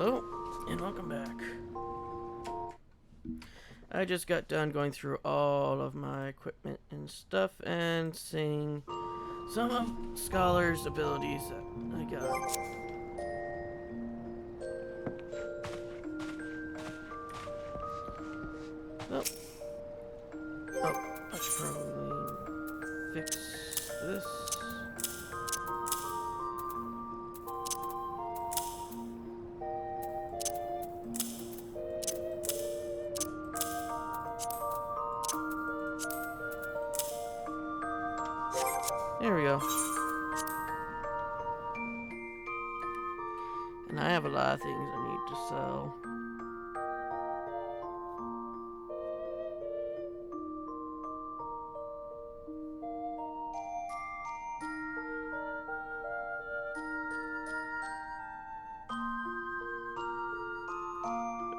Hello, and welcome back. I just got done going through all of my equipment and stuff and seeing some of Scholar's abilities that I got. I should probably fix this. There we go. And I have a lot of things I need to sell.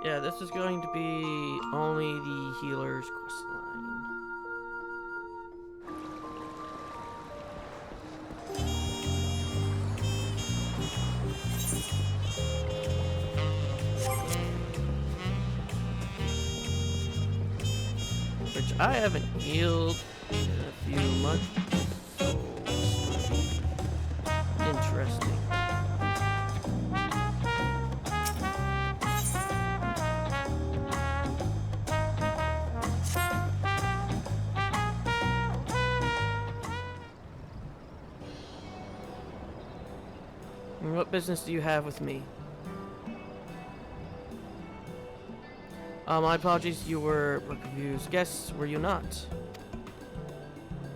Yeah, this is going to be only the healer's questline. Which I haven't healed in a few months, so interesting. And what business do you have with me? My apologies, you were confused guests, were you not?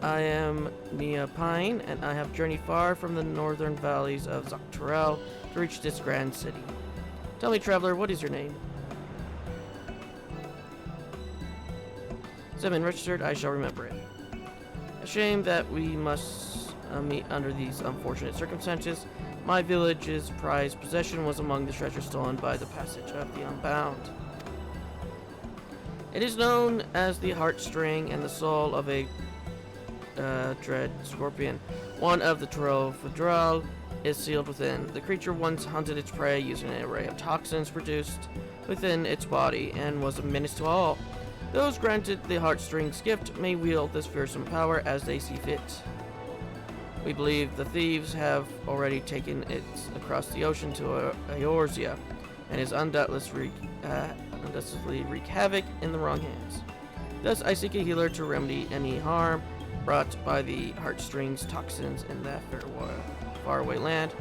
I am Nia Pine, and I have journeyed far from the northern valleys of Dawntrail to reach this grand city. Tell me, traveler, what is your name? Seven registered, I shall remember it. A shame that we must meet under these unfortunate circumstances. My village's prized possession was among the treasures stolen by the passage of the Unbound. It is known as the heartstring and the soul of a dread scorpion. One of the 12 Federal is sealed within. The creature once hunted its prey using an array of toxins produced within its body and was a menace to all. Those granted the heartstring's gift may wield this fearsome power as they see fit. We believe the thieves have already taken it across the ocean to Eorzea and is undoubtedly wreak havoc in the wrong hands. Thus, I seek a healer to remedy any harm brought by the heartstrings toxins in that faraway land.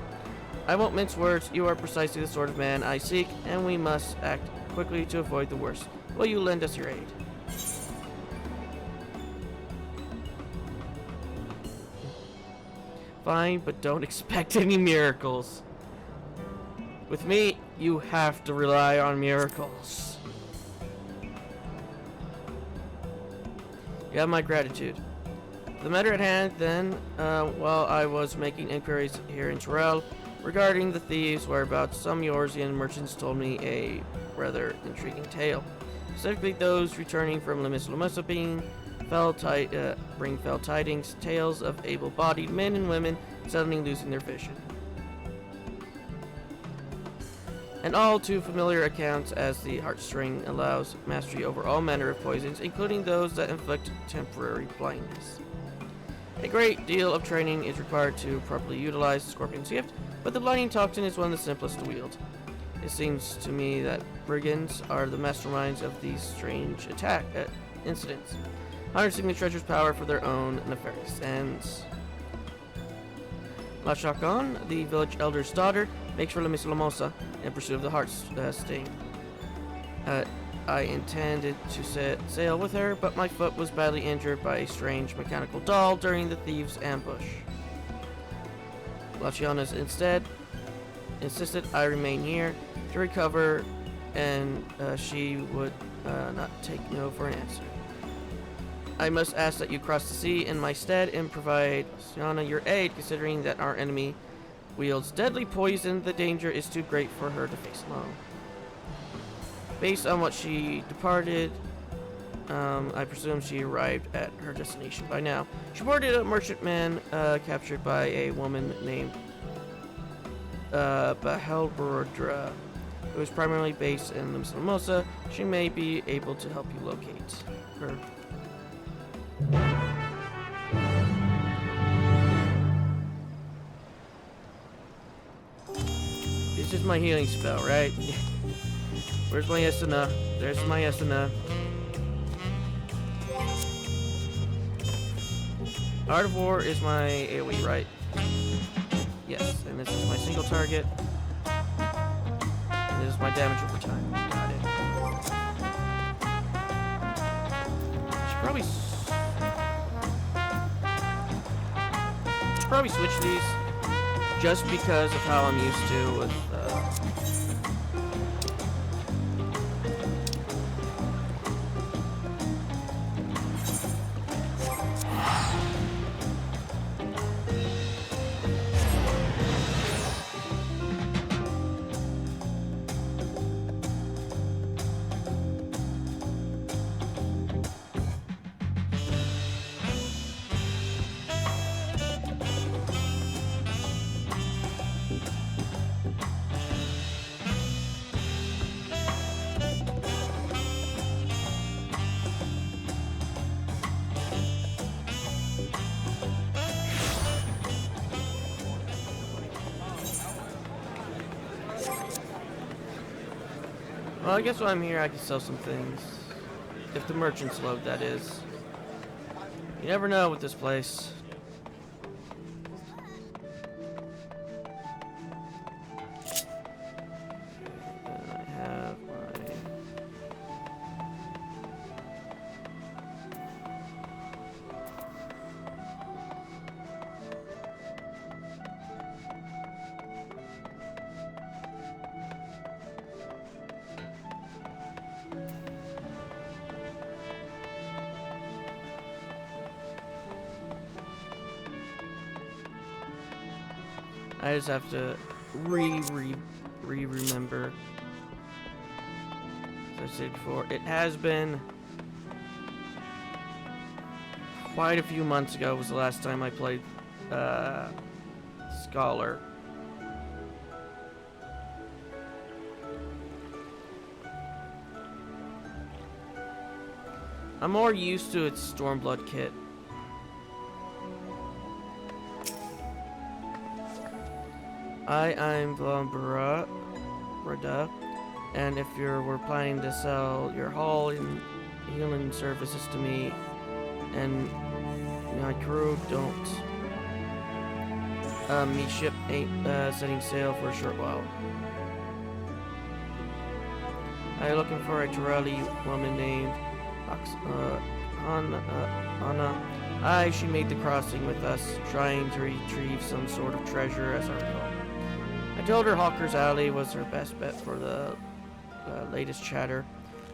I won't mince words, you are precisely the sort of man I seek, and we must act quickly to avoid the worst. Will you lend us your aid? Fine, but don't expect any miracles. With me, you have to rely on miracles. You have my gratitude. The matter at hand, then, while I was making inquiries here in Terrell regarding the thieves' whereabouts, some Eorzean merchants told me a rather intriguing tale. Specifically, those returning from Limis Lomosa bring fell tidings, tales of able-bodied men and women suddenly losing their vision. And all too familiar accounts as the heartstring allows mastery over all manner of poisons, including those that inflict temporary blindness. A great deal of training is required to properly utilize the Scorpion's gift, but the blinding toxin is one of the simplest to wield. It seems to me that brigands are the masterminds of these strange incidents, harnessing the treasure's power for their own nefarious ends. La Chacon, the village elder's daughter, makes for Limis Lomosa in pursuit of the heartsting. I intended to sail with her, but my foot was badly injured by a strange mechanical doll during the thieves' ambush. Lachiana instead insisted I remain here to recover, and she would not take no for an answer. I must ask that you cross the sea in my stead and provide Lachiana your aid, considering that our enemy wields deadly poison. The danger is too great for her to face alone. Based on what she departed, I presume she arrived at her destination by now. She boarded a merchantman captured by a woman named Bahelbrodra, who is primarily based in Limsa. She may be able to help you locate her. This is my healing spell, right? Where's my Esuna? There's my Esuna. Art of War is my AoE, right? Yes, and this is my single target. And this is my damage over time. Got it. Should probably switch these just because of how I'm used to with well, I guess while I'm here, I can sell some things. If the merchant's load, that is. You never know with this place. And I have my... I just have to remember. As I said before, it has been quite a few months ago was the last time I played Scholar. I'm more used to its Stormblood kit. I'm Brada, and if we're planning to sell your hull and healing services to me and my crew, don't. Me ship ain't setting sail for a short while. I'm looking for a Torelli woman named Anna. She made the crossing with us, trying to retrieve some sort of treasure, as I recall. I told her Hawker's Alley was her best bet for the latest chatter,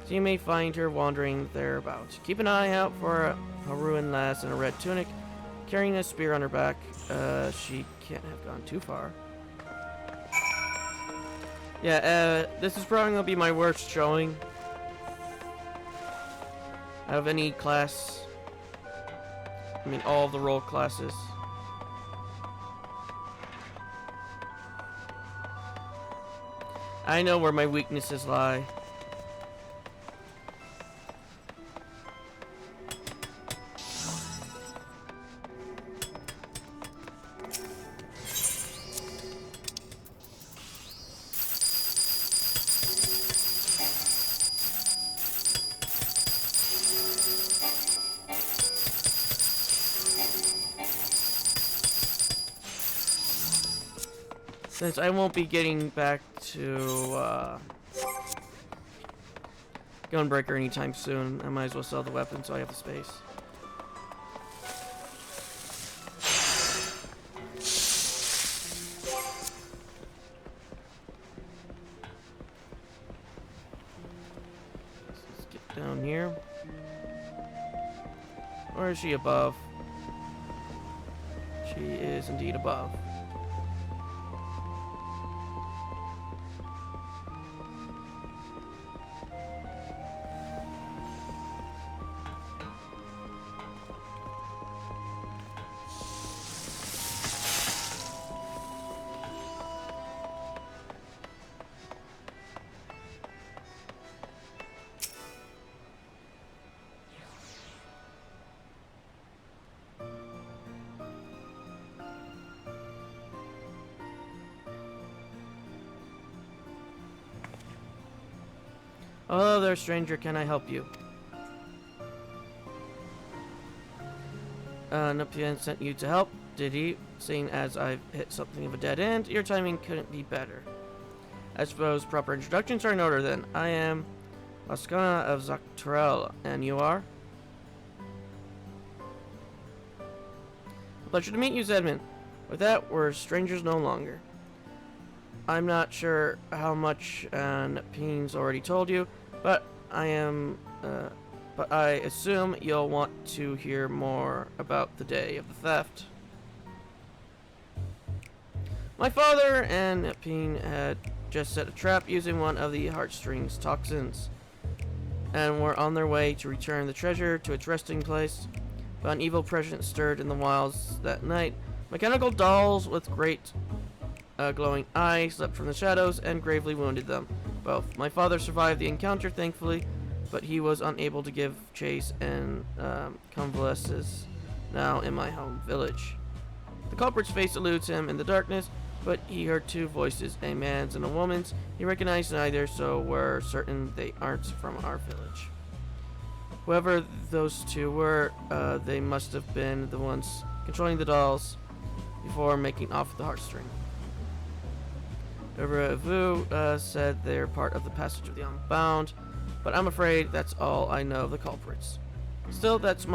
so you may find her wandering thereabouts. Keep an eye out for a ruined lass in a red tunic, carrying a spear on her back. She can't have gone too far. Yeah, this is probably gonna be my worst showing out of any class. I mean, all of the role classes. I know where my weaknesses lie. Since I won't be getting back to Gunbreaker anytime soon, I might as well sell the weapon so I have the space. Let's get down here. Or is she above? She is indeed above. Oh, hello there, stranger. Can I help you? Nepian sent you to help, did he? Seeing as I've hit something of a dead end, your timing couldn't be better. I suppose proper introductions are in order then. I am Laskana of Dawntrail, and you are? Pleasure to meet you, Zedman. With that, we're strangers no longer. I'm not sure how much Nepian's already told you, but but I assume you'll want to hear more about the day of the theft. My father and Nepian had just set a trap using one of the heartstrings toxins, and were on their way to return the treasure to its resting place. But an evil presence stirred in the wilds that night. Mechanical dolls with great glowing eyes leapt from the shadows and gravely wounded them both. My father survived the encounter, thankfully, but he was unable to give chase and convalesces now in my home village. The culprit's face eludes him in the darkness, but he heard two voices, a man's and a woman's. He recognized neither, so we're certain they aren't from our village. Whoever those two were, they must have been the ones controlling the dolls before making off with the heartstring. Vu said they're part of the Passage of the Unbound, but I'm afraid that's all I know of the culprits. Still, that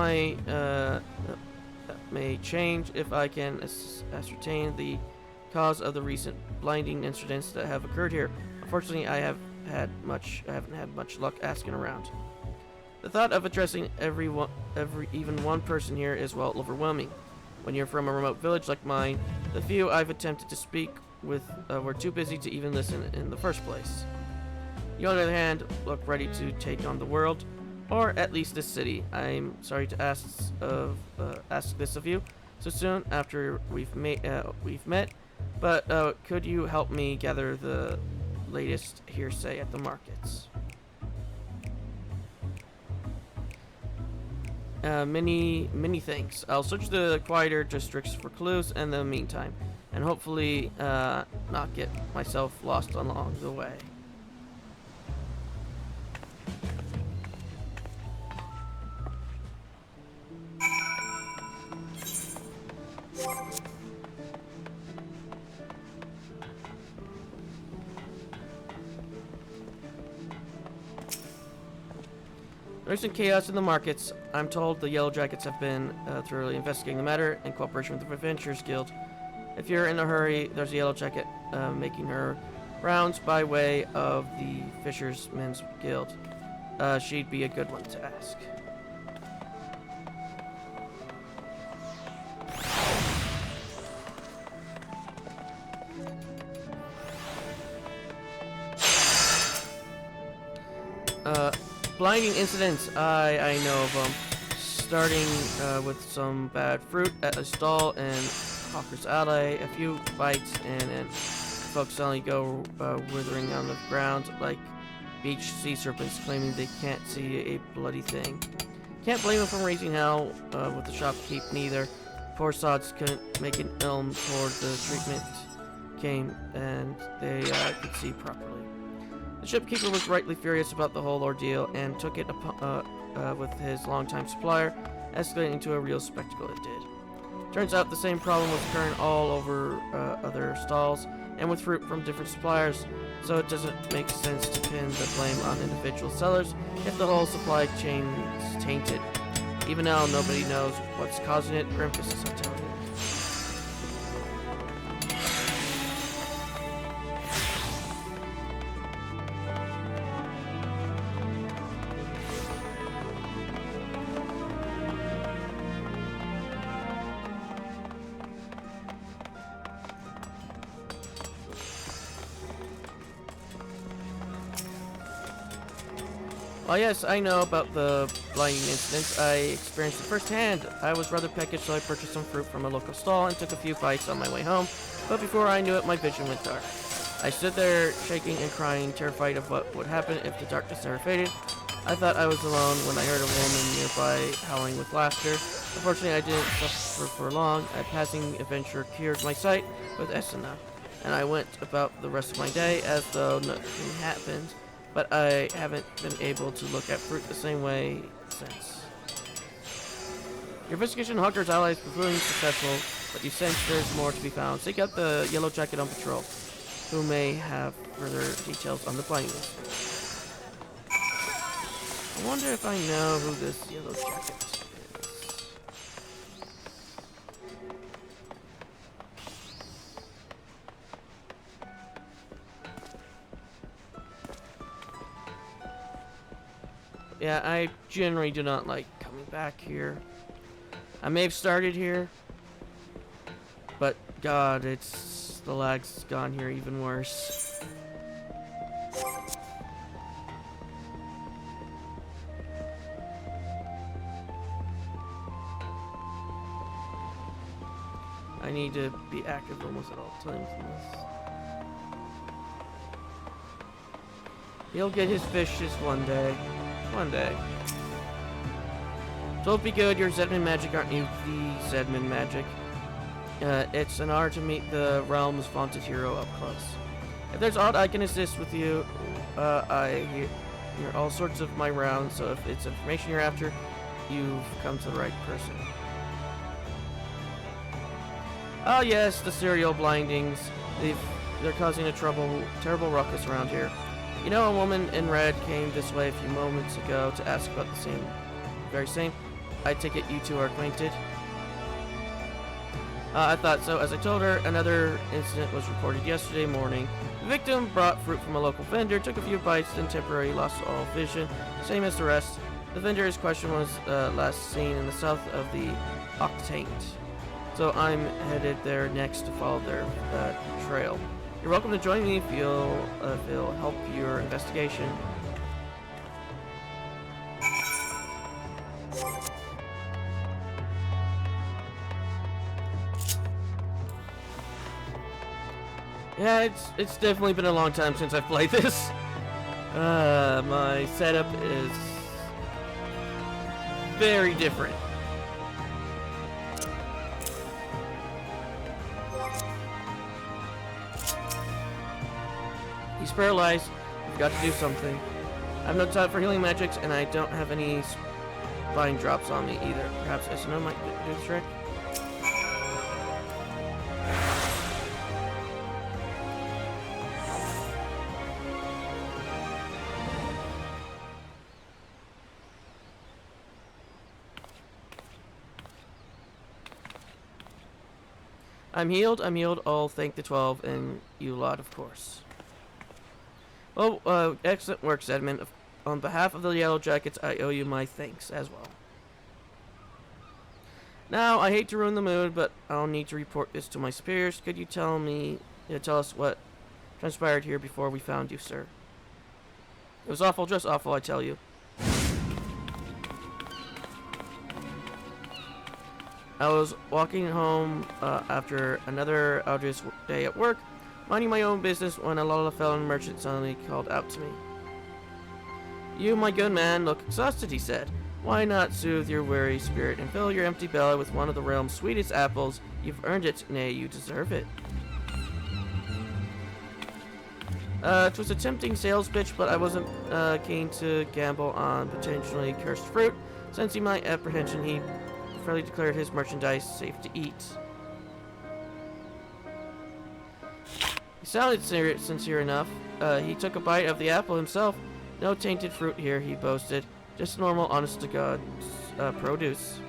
may change if I can ascertain the cause of the recent blinding incidents that have occurred here. Unfortunately, I haven't had much luck asking around. The thought of addressing even one person here is, well, overwhelming. When you're from a remote village like mine, the few I've attempted to speak with were too busy to even listen in the first place. You, on the other hand, look ready to take on the world, or at least this city. I'm sorry to ask this of you so soon after we've met, but could you help me gather the latest hearsay at the markets? Many thanks. I'll search the quieter districts for clues in the meantime, and hopefully not get myself lost along the way. Recent chaos in the markets. I'm told the Yellow Jackets have been thoroughly investigating the matter in cooperation with the Adventurers Guild. If you're in a hurry, there's a Yellow Jacket making her rounds by way of the Fishermen's Guild. She'd be a good one to ask. Blinding incidents, I know of them. Starting with some bad fruit at a stall in Hawker's Alley, a few bites, and folks suddenly go withering on the ground like beach sea serpents, claiming they can't see a bloody thing. Can't blame them for raising hell with the shopkeep neither. Poor sods couldn't make an ilm toward the treatment came, and they could see properly. The shipkeeper was rightly furious about the whole ordeal and took it with his longtime supplier, escalating into a real spectacle it did. Turns out the same problem was occurring all over other stalls and with fruit from different suppliers, so it doesn't make sense to pin the blame on individual sellers if the whole supply chain is tainted. Even now, nobody knows what's causing it. Grimpus is telling you. Well, yes, I know about the blinding incidents. I experienced it firsthand. I was rather peckish, so I purchased some fruit from a local stall and took a few bites on my way home, but before I knew it, my vision went dark. I stood there, shaking and crying, terrified of what would happen if the darkness never faded. I thought I was alone when I heard a woman nearby howling with laughter. Unfortunately, I didn't suffer for long. A passing adventure cured my sight with Esena, and I went about the rest of my day as though nothing happened. but I haven't been able to look at fruit the same way since. Your investigation of Hunter's allies was proving successful, but you sense there's more to be found. Seek out the Yellow Jacket on patrol, who may have further details on the blindness. I wonder if I know who this Yellow Jacket is. Yeah, I generally do not like coming back here. I may have started here, but God, the lag's gone here even worse. I need to be active almost at all times in this. He'll get his fishes one day. One day. Don't be good, you're Zedman Magic, aren't you? The Zedman Magic. It's an honor to meet the realm's vaunted hero up close. If there's aught I can assist with you, I hear all sorts of my rounds, so if it's information you're after, you've come to the right person. Oh yes, the serial blindings. They're causing a terrible ruckus around here. You know, a woman in red came this way a few moments ago to ask about the very same. I take it you two are acquainted? I thought so. As I told her, another incident was reported yesterday morning. The victim brought fruit from a local vendor, took a few bites, then temporarily lost all vision, same as the rest. The vendor's question was last seen in the south of the Octane. So I'm headed there next to follow their trail. You're welcome to join me if it'll help your investigation. Yeah, it's definitely been a long time since I've played this. My setup is very different. He's paralyzed. We've got to do something. I have no time for healing magics, and I don't have any spine drops on me either. Perhaps SNO might do the trick. I'm healed, oh, thank the 12, and you lot, of course. Oh, excellent work, Zedman. On behalf of the Yellow Jackets, I owe you my thanks as well. Now, I hate to ruin the mood, but I'll need to report this to my superiors. Could you tell us what transpired here before we found you, sir? It was awful, just awful, I tell you. I was walking home after another arduous day at work, minding my own business, when a Lullafellan merchant suddenly called out to me. You, my good man, look exhausted, he said. Why not soothe your weary spirit and fill your empty belly with one of the realm's sweetest apples? You've earned it, nay, you deserve it. It was a tempting sales pitch, but I wasn't keen to gamble on potentially cursed fruit. Sensing my apprehension, he fairly declared his merchandise safe to eat. He sounded sincere enough. He took a bite of the apple himself. No tainted fruit here, he boasted. Just normal, honest-to-God produce.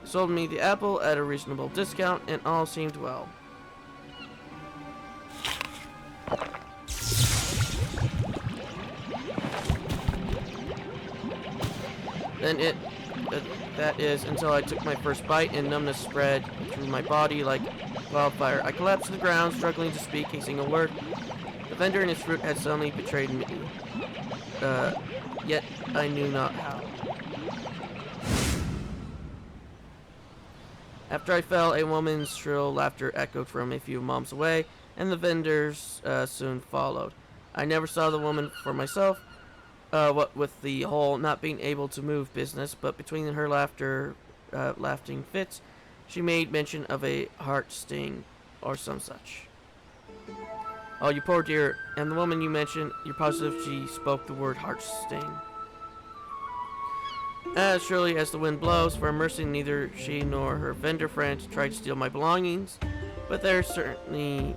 He sold me the apple at a reasonable discount, and all seemed well. Then that is, until I took my first bite and numbness spread through my body like wildfire. I collapsed to the ground, struggling to speak a single word. The vendor and his fruit had suddenly betrayed me. Yet I knew not how. After I fell, a woman's shrill laughter echoed from a few miles away, and the vendors soon followed. I never saw the woman for myself, what with the whole not being able to move business, but between her laughing fits, she made mention of a heart sting or some such. Oh, you poor dear. And the woman you mentioned, you're positive she spoke the word heart sting. As surely as the wind blows, for mercy neither she nor her vendor friend tried to steal my belongings, but they're certainly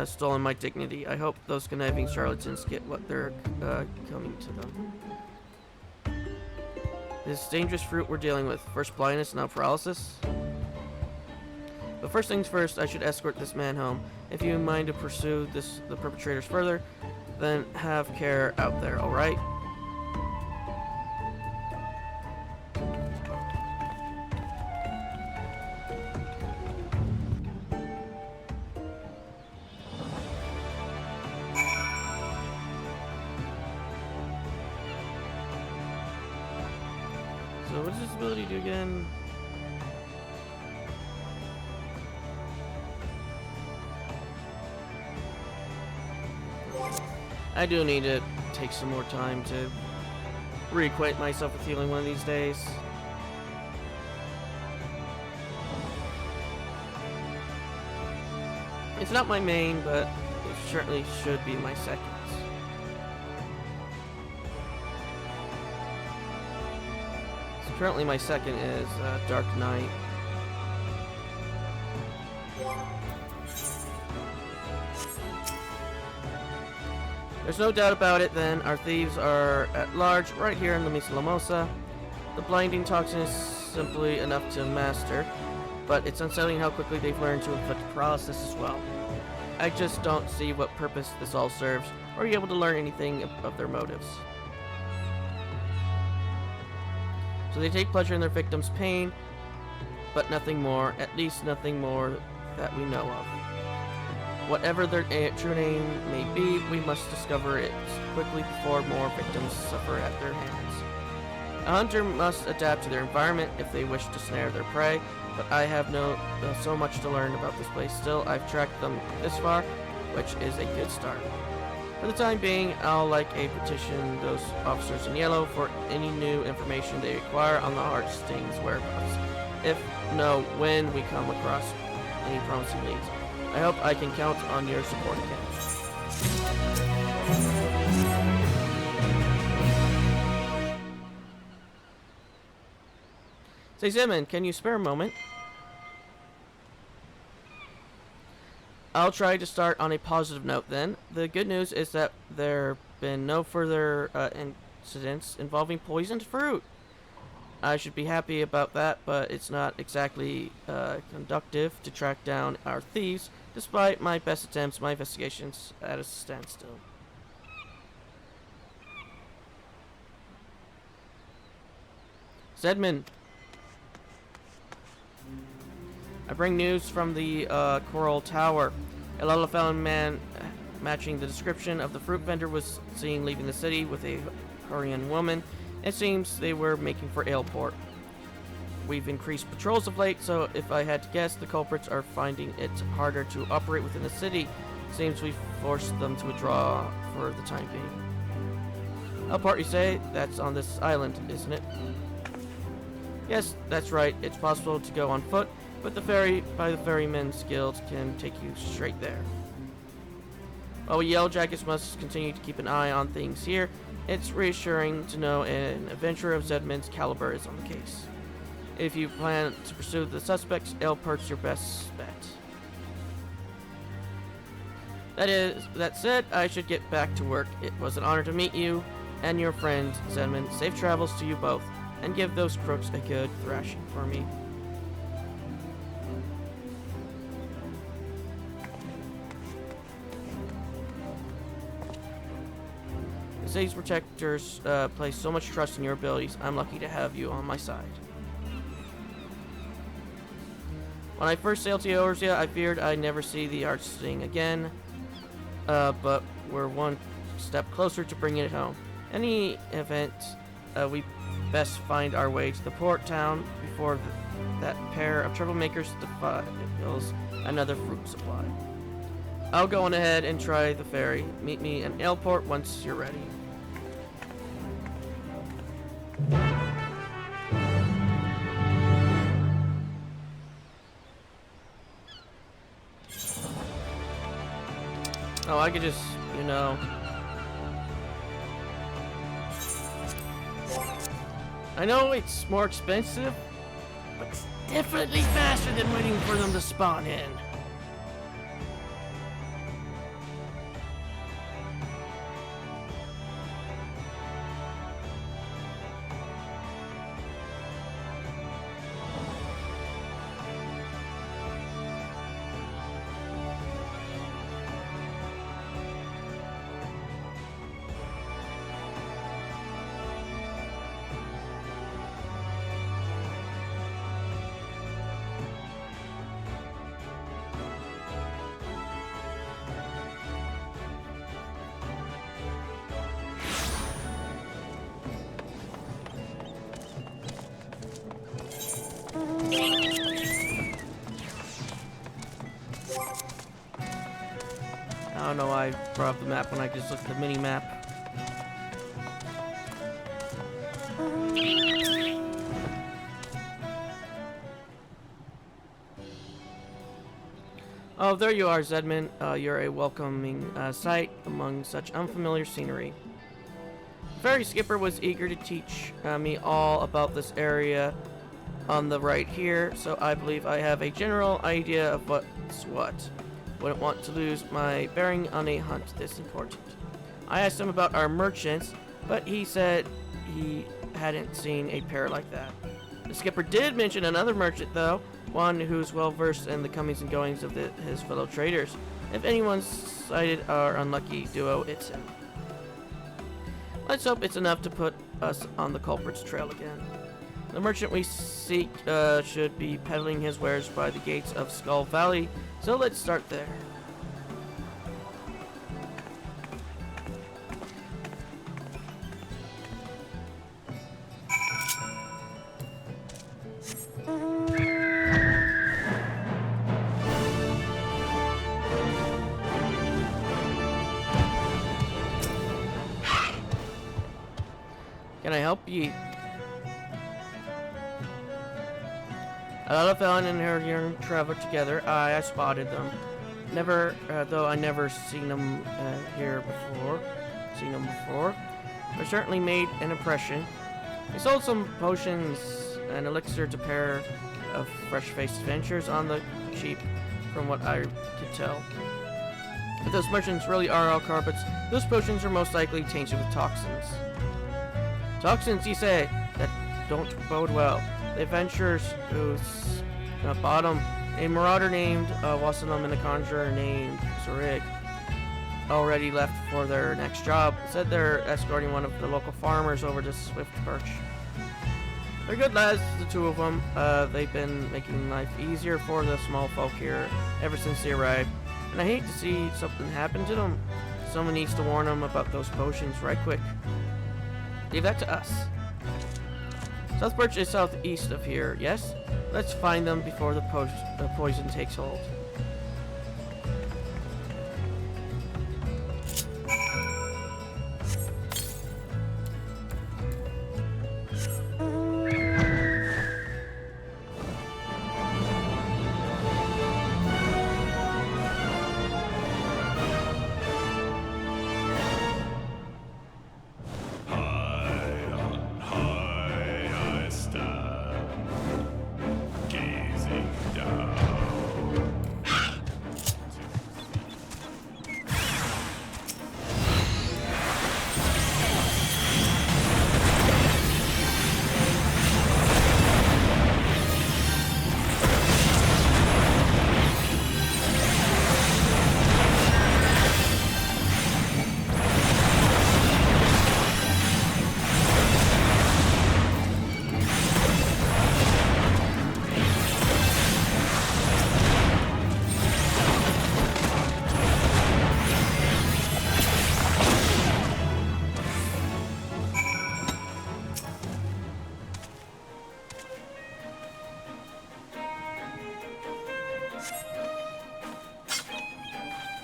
stolen my dignity. I hope those conniving charlatans get what they're coming to them. This dangerous fruit we're dealing with. First blindness, now paralysis. But first things first, I should escort this man home. If you mind to pursue the perpetrators further, then have care out there, alright? So what does this ability do again? I do need to take some more time to reacquaint myself with healing one of these days. It's not my main, but it certainly should be my second. So currently my second is Dark Knight. There's no doubt about it then, our thieves are at large right here in La Misalamosa. The blinding toxin is simply enough to master, but it's unsettling how quickly they've learned to inflict paralysis as well. I just don't see what purpose this all serves, or are you able to learn anything of their motives. So they take pleasure in their victims' pain, but nothing more, at least nothing more that we know of. Whatever their true name may be, we must discover it quickly before more victims suffer at their hands. A hunter must adapt to their environment if they wish to snare their prey, but I have so much to learn about this place. Still, I've tracked them this far, which is a good start. For the time being, I'll petition those officers in yellow for any new information they require on the heart stings whereabouts. If no, when we come across any promising leads. I hope I can count on your support again. Say, Zimmerman, can you spare a moment? I'll try to start on a positive note then. The good news is that there have been no further incidents involving poisoned fruit. I should be happy about that, but it's not exactly conductive to track down our thieves. Despite my best attempts, my investigation's at a standstill. Zedman. I bring news from the Coral Tower. A Lalafellan man matching the description of the fruit vendor was seen leaving the city with a Hurrian woman. It seems they were making for Aleport. We've increased patrols of late, so if I had to guess, the culprits are finding it harder to operate within the city. Seems we've forced them to withdraw for the time being. Aleport, you say? That's on this island, isn't it? Yes, that's right. It's possible to go on foot, but the ferrymen's guild can take you straight there. While we Yellowjackets must continue to keep an eye on things here, it's reassuring to know an adventurer of Zedman's caliber is on the case. If you plan to pursue the suspects, Aeleport's your best bet. That said, I should get back to work. It was an honor to meet you and your friend, Zedman. Safe travels to you both, and give those crooks a good thrashing for me. The city's protectors place so much trust in your abilities. I'm lucky to have you on my side. When I first sailed to Eorzea, I feared I'd never see the heart sting again, but we're one step closer to bringing it home. In any event, we best find our way to the port town before that pair of troublemakers defiles another fruit supply. I'll go on ahead and try the ferry. Meet me in Aleport once you're ready. Oh, I could just, you know... I know it's more expensive, but it's definitely faster than waiting for them to spawn in. I don't know why I brought up the map when I just looked at the mini map. Oh, there you are, Zedman. You're a welcoming sight among such unfamiliar scenery. The ferry skipper was eager to teach me all about this area on the right here, so I believe I have a general idea of what's what. Wouldn't want to lose my bearing on a hunt this important. I asked him about our merchants, but he said he hadn't seen a pair like that. The skipper did mention another merchant, though, one who's well versed in the comings and goings of his fellow traders. If anyone's sighted our unlucky duo, it's him. Let's hope it's enough to put us on the culprit's trail again. The merchant we seek should be peddling his wares by the gates of Skull Valley, so let's start there. Can I help you? A lot of Ellen and her young traveled together. I spotted them. Though I never seen them here before. They certainly made an impression. They sold some potions and elixir to pair of fresh-faced adventurers on the cheap, from what I could tell. If those merchants really are all carpets, those potions are most likely tainted with toxins. Toxins, you say? That don't bode well. The adventurers who bought them, a marauder named Wasanum and a conjurer named Zorig, already left for their next job. Said they're escorting one of the local farmers over to Swift Birch. They're good lads, the two of them. They've been making life easier for the small folk here ever since they arrived. And I hate to see something happen to them. Someone needs to warn them about those potions right quick. Leave that to us. South Birch is southeast of here, yes? Let's find them before the poison takes hold.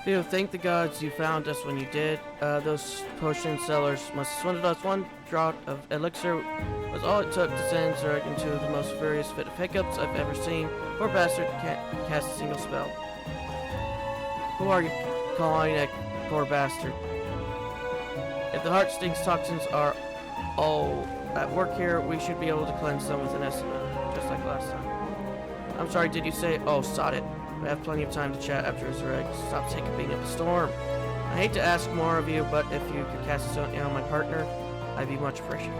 Phew, thank the gods you found us when you did. Those potion sellers must have swindled us. One draught of elixir was all it took to send Zurg into the most furious fit of hiccups I've ever seen. Poor bastard can't cast a single spell. Who are you calling a poor bastard. If the heart stings toxins are all at work here, we should be able to cleanse them with an estimate, just like last time. I'm sorry, did you say? Oh, sod it. We have plenty of time to chat after his reg. Stop taking being up a storm. I hate to ask more of you, but if you could cast a stone in on my partner, I'd be much appreciated.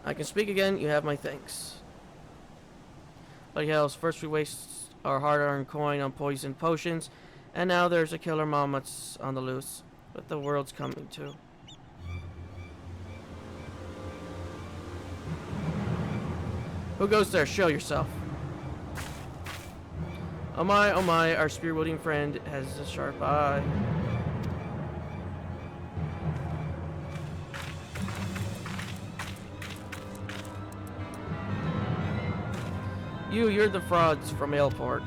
I can speak again, you have my thanks. But hells, first we waste our hard-earned coin on poisoned potions, and now there's a killer mammoths on the loose. But the world's coming to. Who goes there? Show yourself. Oh my, our spear-wielding friend has a sharp eye. You're the frauds from Aleport.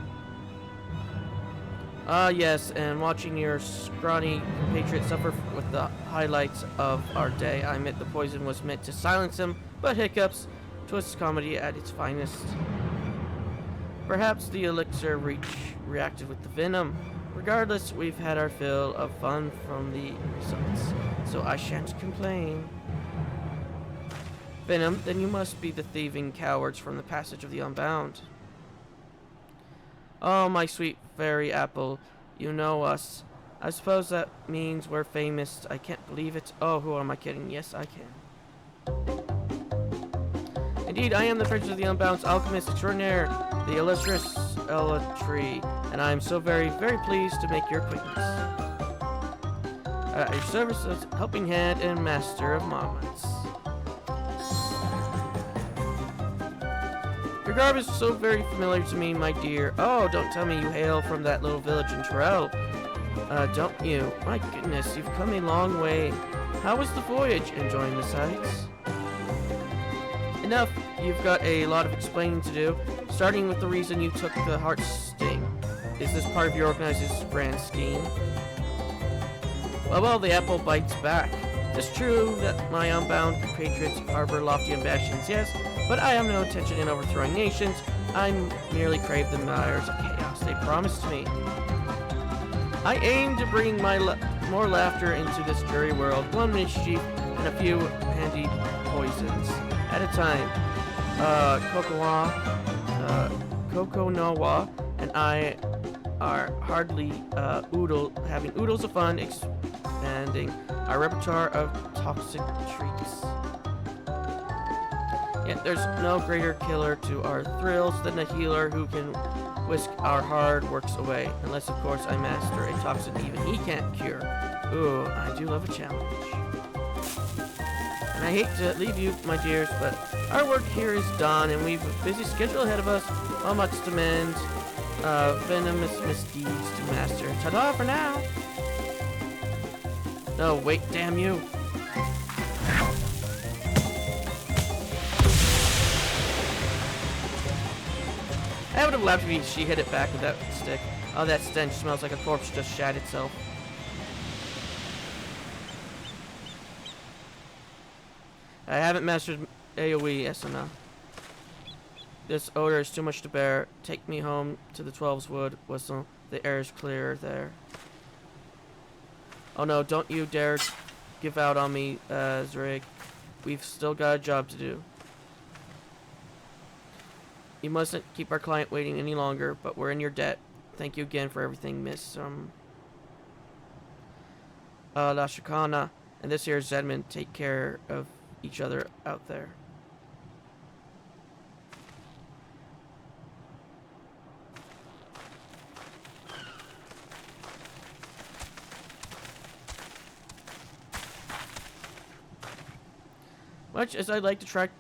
Ah, yes, and watching your scrawny compatriot suffer with the highlights of our day. I admit the poison was meant to silence him, but hiccups, twist comedy at its finest. Perhaps the elixir reacted with the venom. Regardless, we've had our fill of fun from the results, so I shan't complain. Venom, then you must be the thieving cowards from the Passage of the Unbound. Oh, my sweet fairy apple, you know us. I suppose that means we're famous. I can't believe it. Oh, who am I kidding? Yes, I can. Indeed, I am the Prince of the Unbound's alchemist extraordinaire, the illustrious Elatree, and I am so very, very pleased to make your acquaintance. At your service as helping hand and master of moments. Your garb is so very familiar to me, my dear. Oh, don't tell me you hail from that little village in Terrell. Don't you? My goodness, you've come a long way. How was the voyage? Enjoying the sights? Enough. You've got a lot of explaining to do, starting with the reason you took the heart sting. Is this part of your organizer's grand scheme? Well, the apple bites back. It's true that my unbound compatriots harbor lofty ambitions, yes, but I have no intention in overthrowing nations. I merely crave the mires of chaos they promised me. I aim to bring more laughter into this dreary world, one mischief and a few handy poisons at a time. Kokonawa and I are hardly having oodles of fun expanding our repertoire of toxic treats. Yet there's no greater killer to our thrills than a healer who can whisk our hard works away. Unless, of course, I master a toxin even he can't cure. Ooh, I do love a challenge. And I hate to leave you, my dears, but our work here is done, and we've a busy schedule ahead of us. Well, much to mend, venomous misdeeds to master. Ta-da for now! No, wait, damn you! I would have laughed if she hit it back with that stick. Oh, that stench smells like a corpse just shat itself. I haven't mastered AoE, yes or no. This odor is too much to bear. Take me home to the 12's wood whistle. The air is clear there. Oh no, don't you dare give out on me, Zrig. We've still got a job to do. You mustn't keep our client waiting any longer, but we're in your debt. Thank you again for everything, Miss, La Shakana. And this here is Zedman. Take care of each other out there. Much as I'd like to track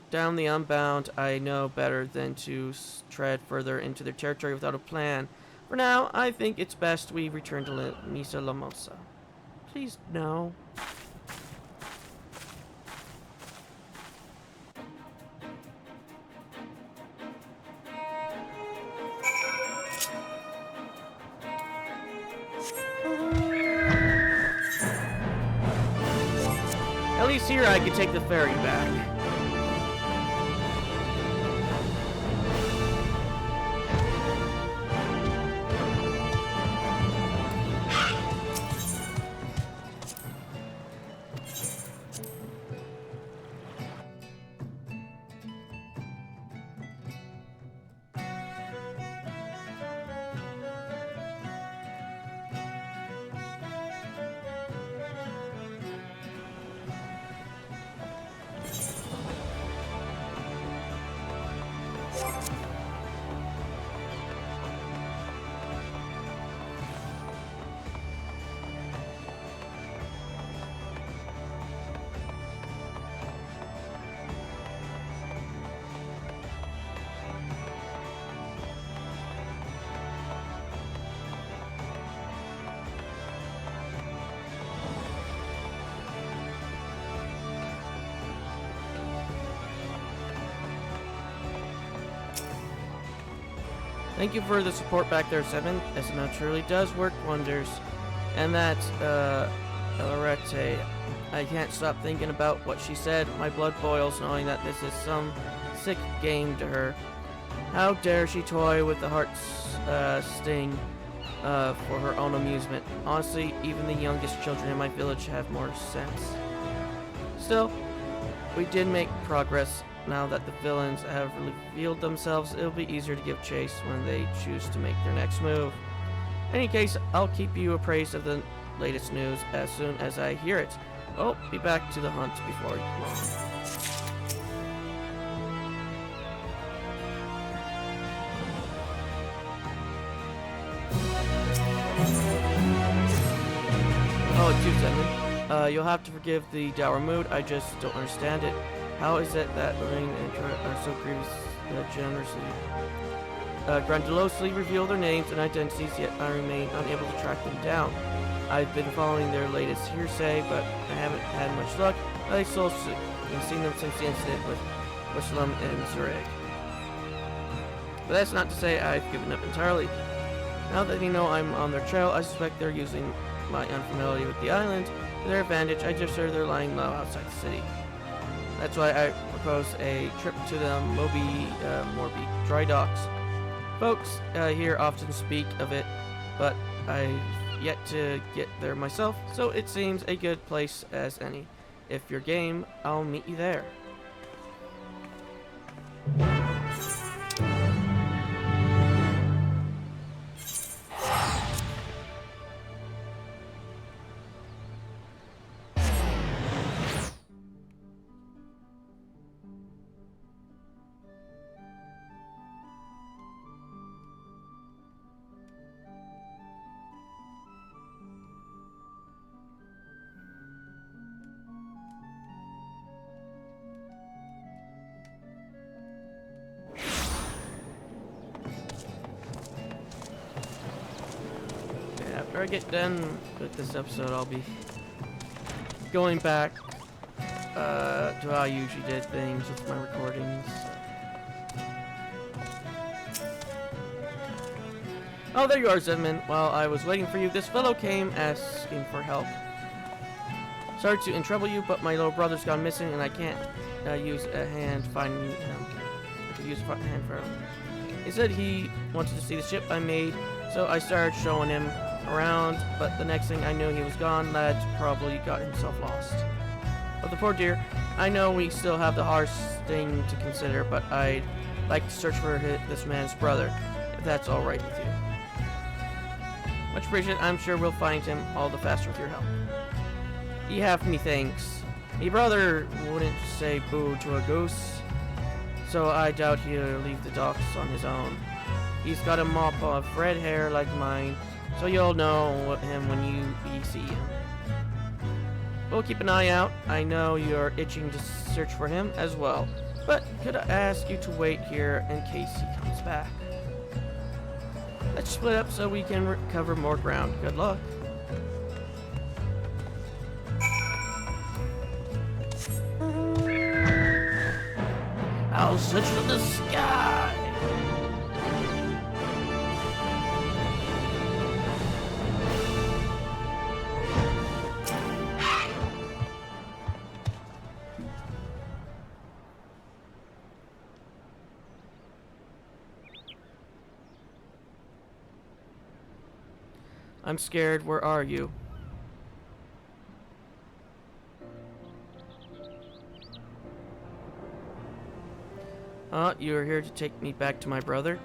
down the Unbound, I know better than to tread further into their territory without a plan. For now, I think it's best we return to Misa Lamosa. Please, no. least here I can take the ferry back. Thank you for the support back there, 7. SNL truly does work wonders. And that, Lorette, I can't stop thinking about what she said. My blood boils knowing that this is some sick game to her. How dare she toy with the heart's sting for her own amusement. Honestly, even the youngest children in my village have more sense. Still, we did make progress. Now that the villains have revealed themselves, it'll be easier to give chase when they choose to make their next move. In any case, I'll keep you appraised of the latest news as soon as I hear it. I'll be back to the hunt before long. Oh, 2-7. You'll have to forgive the dour mood. I just don't understand it. How is it that Lorraine and Troy are so grandiosely reveal their names and identities, yet I remain unable to track them down? I've been following their latest hearsay, but I haven't had much luck. I've still seen them since the incident with Wislam and Zureg. But that's not to say I've given up entirely. Now that they know I'm on their trail, I suspect they're using my unfamiliarity with the island to their advantage. I just heard they're lying low outside the city. That's why I propose a trip to the Morby dry docks. Folks here often speak of it, but I've yet to get there myself, so it seems a good place as any. If you're game, I'll meet you there. After I get done with this episode, I'll be going back to how I usually did things with my recordings. Oh, there you are, Zedman. While I was waiting for you, this fellow came asking for help. Sorry to trouble you, but my little brother's gone missing, and I can't use a hand finding him. I could use a hand for him. He said he wanted to see the ship I made, so I started showing him around, but the next thing I knew he was gone. Lad's probably got himself lost. But the poor dear, I know we still have the hardest thing to consider, but I'd like to search for this man's brother, if that's alright with you. Much appreciated. I'm sure we'll find him all the faster with your help. Ye have me thanks. Me brother wouldn't say boo to a goose, so I doubt he'll leave the docks on his own. He's got a mop of red hair like mine, so you'll know him when you see him. We'll keep an eye out. I know you're itching to search for him as well, but could I ask you to wait here in case he comes back? Let's split up so we can cover more ground. Good luck. I'll search for the sky. I'm scared. Where are you? You are here to take me back to my brother?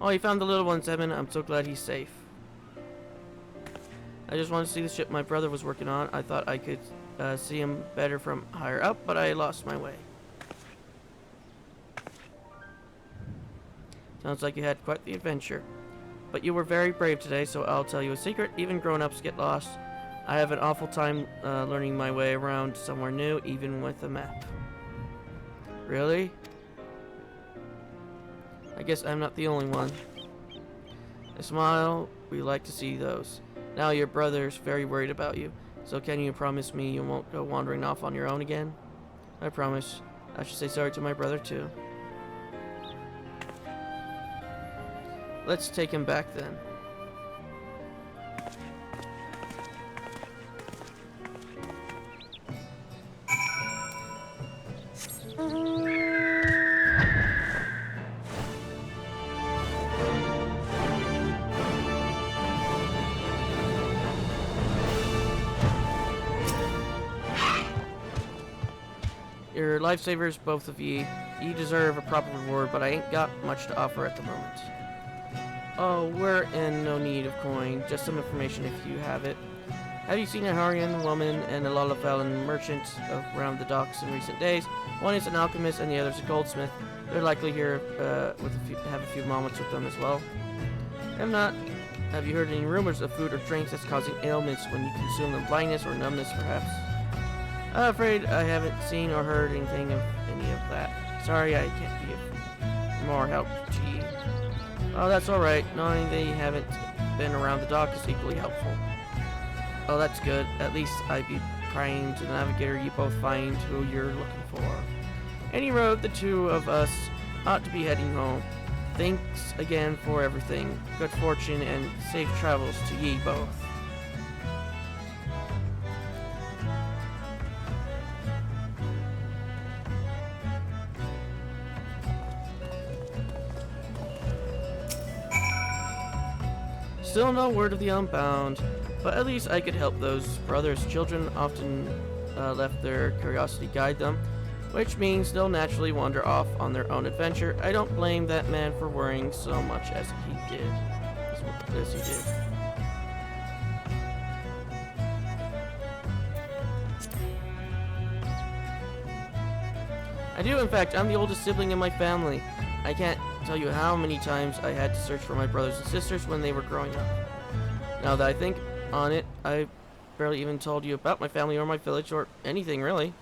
Oh, you found the little one, Evan. I'm so glad he's safe. I just wanted to see the ship my brother was working on. I thought I could see him better from higher up, but I lost my way. Sounds like you had quite the adventure. But you were very brave today, so I'll tell you a secret. Even grown-ups get lost. I have an awful time learning my way around somewhere new, even with a map. Really? I guess I'm not the only one. A smile, we like to see those. Now your brother's very worried about you, so can you promise me you won't go wandering off on your own again? I promise. I should say sorry to my brother too. Let's take him back then. You're lifesavers, both of ye. You deserve a proper reward, but I ain't got much to offer at the moment. Oh, we're in no need of coin, just some information if you have it. Have you seen a Harian woman and a Lullafellan merchant around the docks in recent days? One is an alchemist and the other's a goldsmith. They're likely here have a few moments with them as well. If not, have you heard any rumors of food or drinks that's causing ailments when you consume them? Blindness or numbness, perhaps? I'm afraid I haven't seen or heard anything of any of that. Sorry, I can't be of more help to you. Oh, that's alright. Knowing they haven't been around the dock is equally helpful. Oh, that's good. At least I'd be praying to the navigator you both find who you're looking for. Any road, the two of us ought to be heading home. Thanks again for everything. Good fortune and safe travels to ye both. Still no word of the Unbound, but at least I could help those brothers. Children often let their curiosity guide them, which means they'll naturally wander off on their own adventure. I don't blame that man for worrying so much as he did. I do, in fact. I'm the oldest sibling in my family. I can't tell you how many times I had to search for my brothers and sisters when they were growing up. Now that I think on it, I barely even told you about my family or my village or anything really.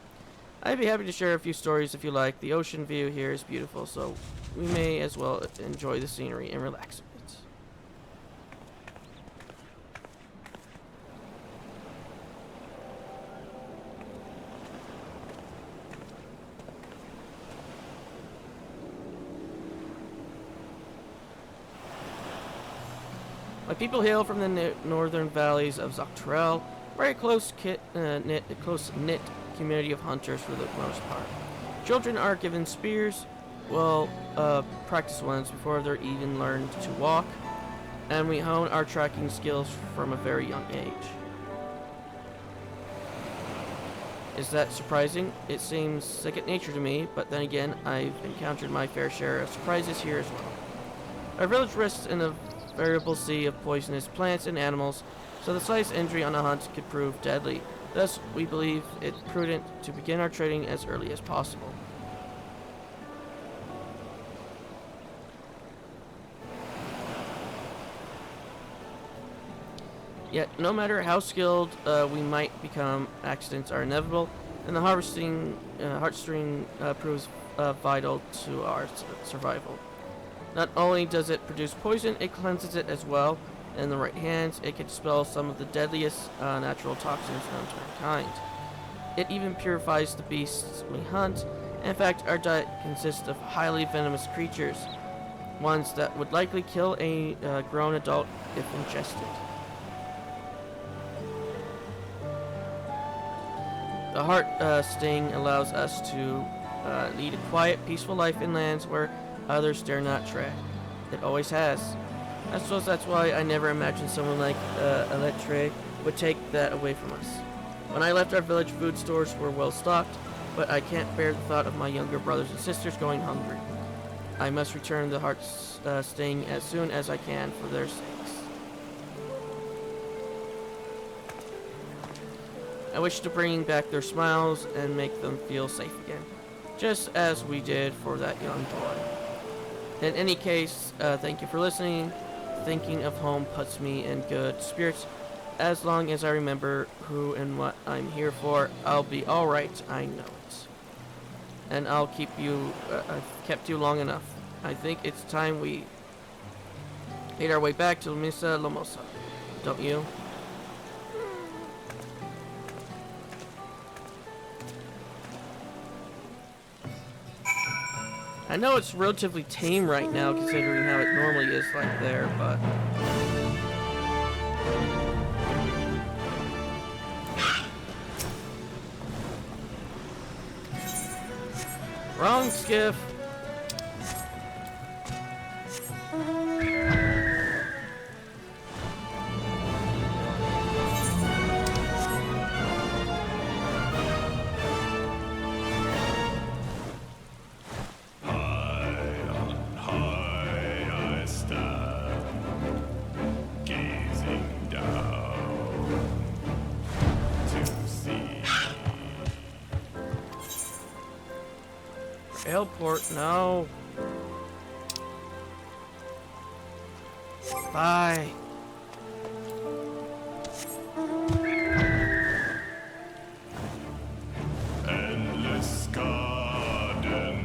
I'd be happy to share a few stories if you like. The ocean view here is beautiful, so we may as well enjoy the scenery and relax a bit. My people hail from the northern valleys of Dawntrail, very close-knit community of hunters for the most part. Children are given spears, practice ones before they're even learned to walk, and we hone our tracking skills from a very young age. Is that surprising? It seems second nature to me, but then again, I've encountered my fair share of surprises here as well. Our village rests in a variable sea of poisonous plants and animals, so the slightest injury on a hunt could prove deadly. Thus, we believe it prudent to begin our trading as early as possible. Yet, no matter how skilled we might become, accidents are inevitable, and the heartstring proves vital to our survival. Not only does it produce poison, it cleanses it as well. In the right hands, it can dispel some of the deadliest natural toxins known to mankind. It even purifies the beasts we hunt. In fact, our diet consists of highly venomous creatures, ones that would likely kill a grown adult if ingested. The heart sting allows us to lead a quiet, peaceful life in lands where others dare not tread. It always has. I suppose that's why I never imagined someone like Electre would take that away from us. When I left, our village food stores were well stocked, but I can't bear the thought of my younger brothers and sisters going hungry. I must return the heart's sting as soon as I can for their sakes. I wish to bring back their smiles and make them feel safe again, just as we did for that young boy. In any case, thank you for listening. Thinking of home puts me in good spirits. As long as I remember who and what I'm here for, I'll be alright, I know it. And I've kept you long enough. I think it's time we made our way back to Misa Lomosa. Don't you? I know it's relatively tame right now, considering how it normally is like there, but... Wrong skiff! Airport, no. Bye. Endless garden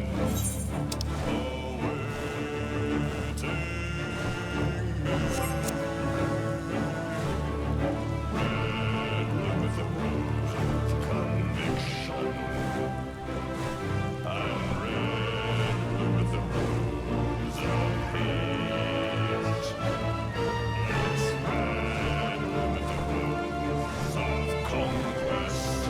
awaiting me. Red with a rose of conviction. And red with the rose of hate. It's red with the rose of conquest.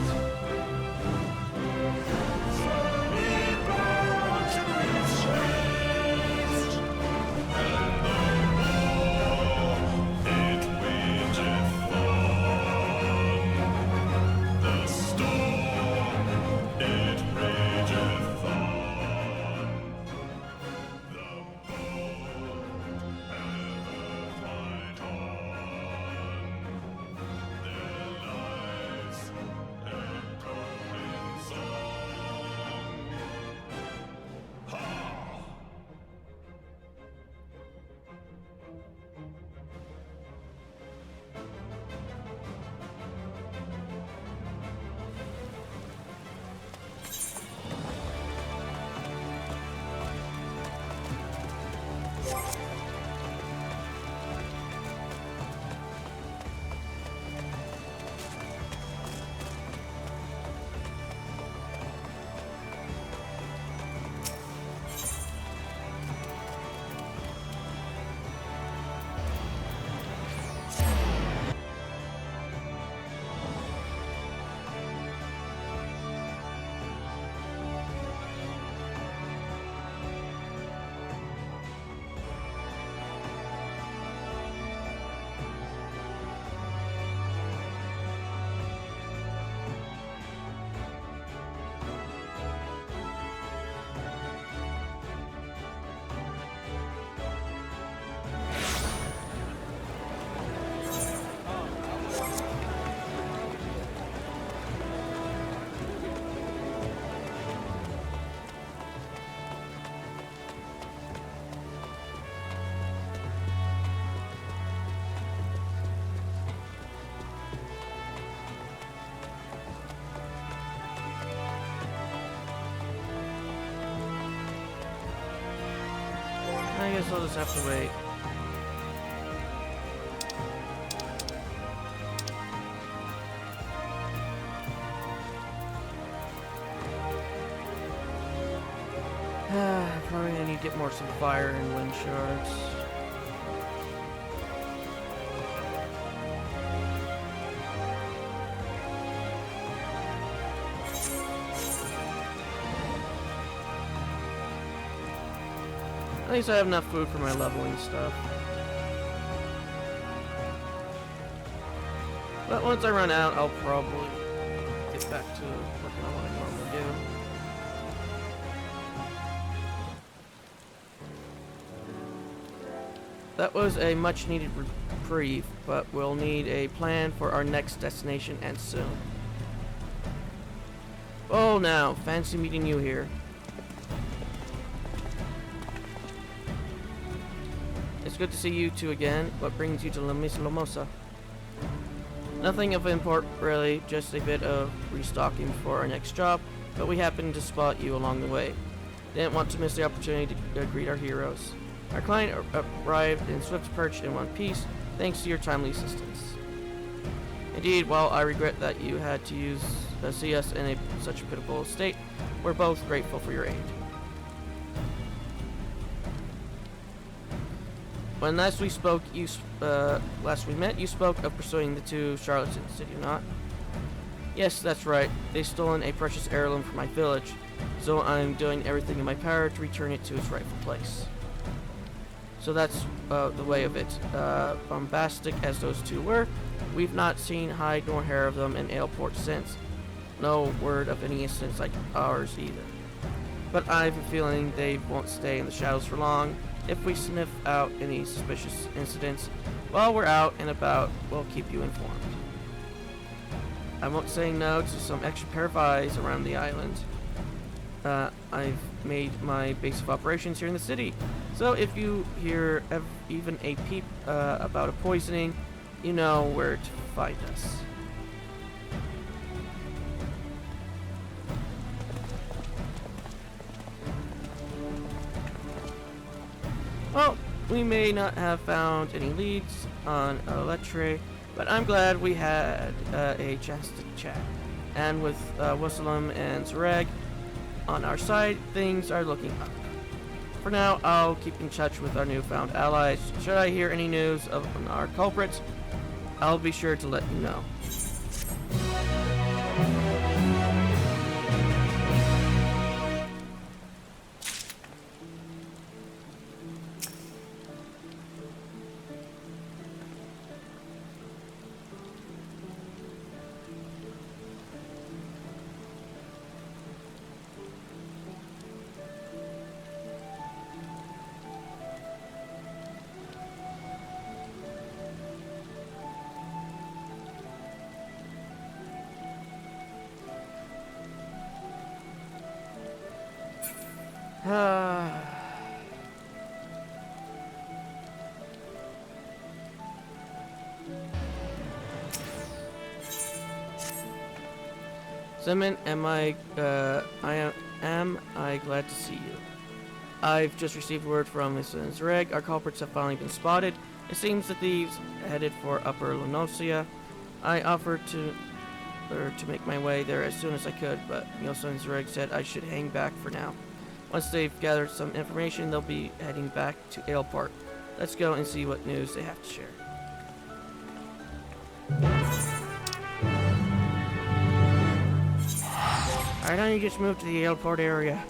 I guess I'll just have to wait. Probably I need to get more some fire and wind shards. At least I have enough food for my leveling stuff. But once I run out, I'll probably get back to working on what I normally do. That was a much needed reprieve, but we'll need a plan for our next destination and soon. Oh, now, fancy meeting you here. It's good to see you two again. What brings you to La Mislamosa? Nothing of import, really, just a bit of restocking for our next job, but we happened to spot you along the way. Didn't want to miss the opportunity to greet our heroes. Our client arrived in swift perch in one piece, thanks to your timely assistance. Indeed, while I regret that you had to see us in such a pitiable state, we're both grateful for your aid. When last we met, you spoke of pursuing the two charlatans, did you not? Yes, that's right. They've stolen a precious heirloom from my village, so I'm doing everything in my power to return it to its rightful place. So that's the way of it. Bombastic as those two were, we've not seen hide nor hair of them in Aleport since. No word of any incidents like ours either. But I have a feeling they won't stay in the shadows for long. If we sniff out any suspicious incidents while we're out and about, we'll keep you informed. I won't say no to some extra pair of eyes around the island. I've made my base of operations here in the city, so if you hear even a peep about a poisoning, you know where to find us. Well, we may not have found any leads on Dawntrail, but I'm glad we had a chance to chat. And with Wasalam and Zareg on our side, things are looking up. For now, I'll keep in touch with our newfound allies. Should I hear any news of our culprits, I'll be sure to let you know. Simon, am I glad to see you. I've just received word from Mr. Zareg. Our culprits have finally been spotted. It seems the thieves headed for Upper Lenosia. I offered to make my way there as soon as I could, but Mioso and Zareg said I should hang back for now. Once they've gathered some information, they'll be heading back to Aleport. Let's go and see what news they have to share. Why don't you just move to the Aleport area?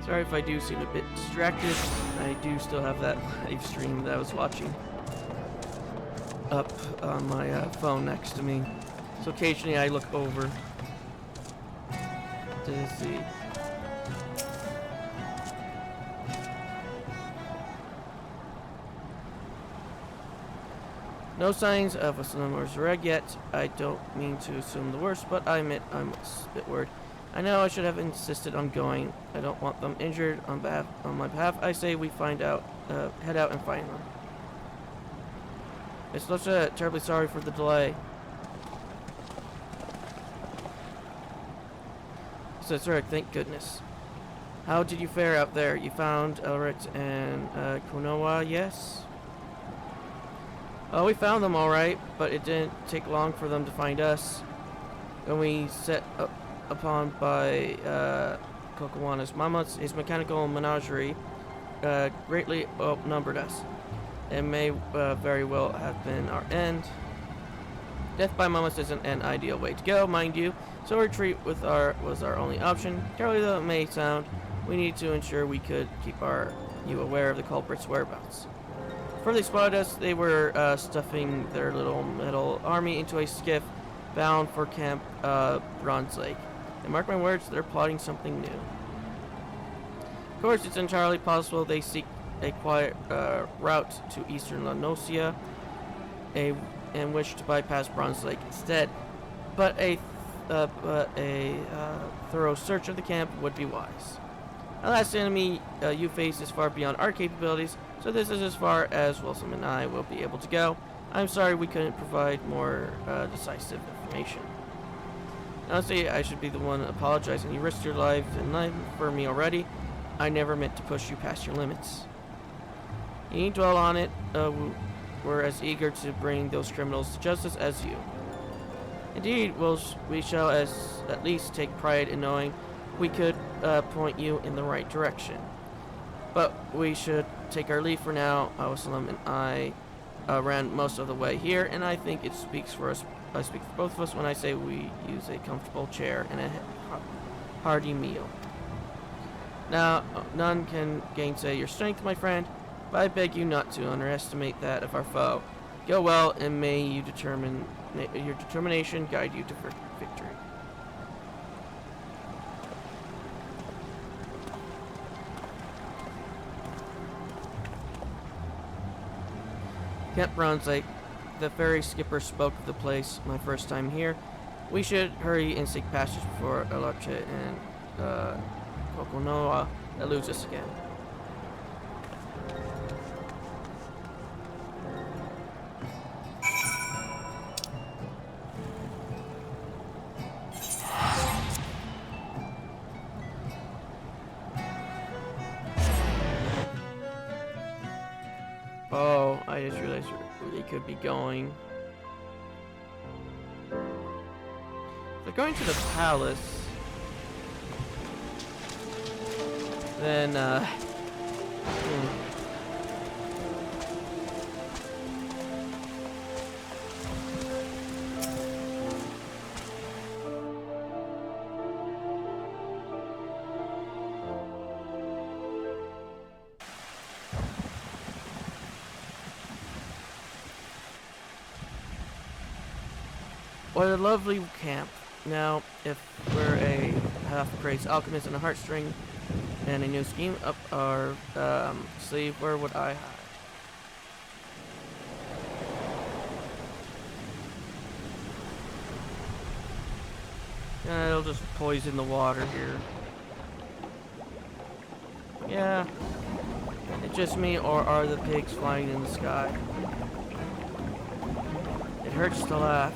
Sorry if I do seem a bit distracted. I do still have that live stream that I was watching up on my phone next to me. So occasionally I look over to see. No signs of a Slim or Zareg yet. I don't mean to assume the worst, but I admit I'm a bit worried. I know I should have insisted on going. I don't want them injured on my behalf. I say we head out and find them. It's terribly sorry for the delay. So Zareg, thank goodness. How did you fare out there? You found Elrit and Kunoa, yes? Oh, we found them all right, but it didn't take long for them to find us. When we set up upon by Kokowana's mama, his mechanical menagerie greatly outnumbered us. It may very well have been our end. Death by Mamas isn't an ideal way to go, mind you, so retreat was our only option. Cowardly though it may sound, we need to ensure we could keep you aware of the culprit's whereabouts. Before they spotted us, they were stuffing their little metal army into a skiff bound for Camp Bronze Lake. And mark my words, they're plotting something new. Of course, it's entirely possible they seek a quiet route to eastern Lanosia, and wish to bypass Bronze Lake instead. But a thorough search of the camp would be wise. The last enemy you face is far beyond our capabilities, so this is as far as Wilson and I will be able to go. I'm sorry we couldn't provide more decisive information. Honestly, I should be the one apologizing. You risked your life and life for me already. I never meant to push you past your limits. You need to dwell on it. We're as eager to bring those criminals to justice as you. Indeed, we shall at least take pride in knowing we could point you in the right direction. But we should take our leave for now. Awasalam and I ran most of the way here, and I think it speaks for us. I speak for both of us when I say we use a comfortable chair and a hearty meal. Now, none can gainsay your strength, my friend, but I beg you not to underestimate that of our foe. Go well, and may your determination guide you to victory. Camp Bronze Lake. The ferry skipper spoke of the place my first time here. We should hurry and seek passage before Aloche and Kokonoa eludes us again. Oh, I just realized we could be going. If they're going to the palace, then, what a lovely camp. Now, if we're a half-crazed alchemist and a heartstring and a new scheme up our sleeve, where would I hide? It'll just poison the water here. Yeah. It's just me, or are the pigs flying in the sky? It hurts to laugh.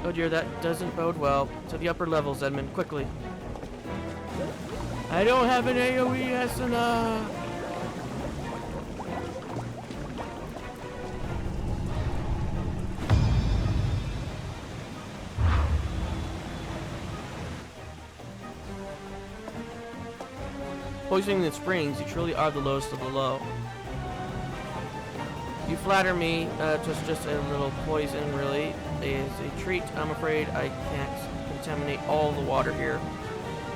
Oh dear, that doesn't bode well. To the upper levels, Edmund, quickly. I don't have an AoE Asana. Poisoning the springs, you truly are the lowest of the low. You flatter me, just a little poison really is a treat. I'm afraid I can't contaminate all the water here,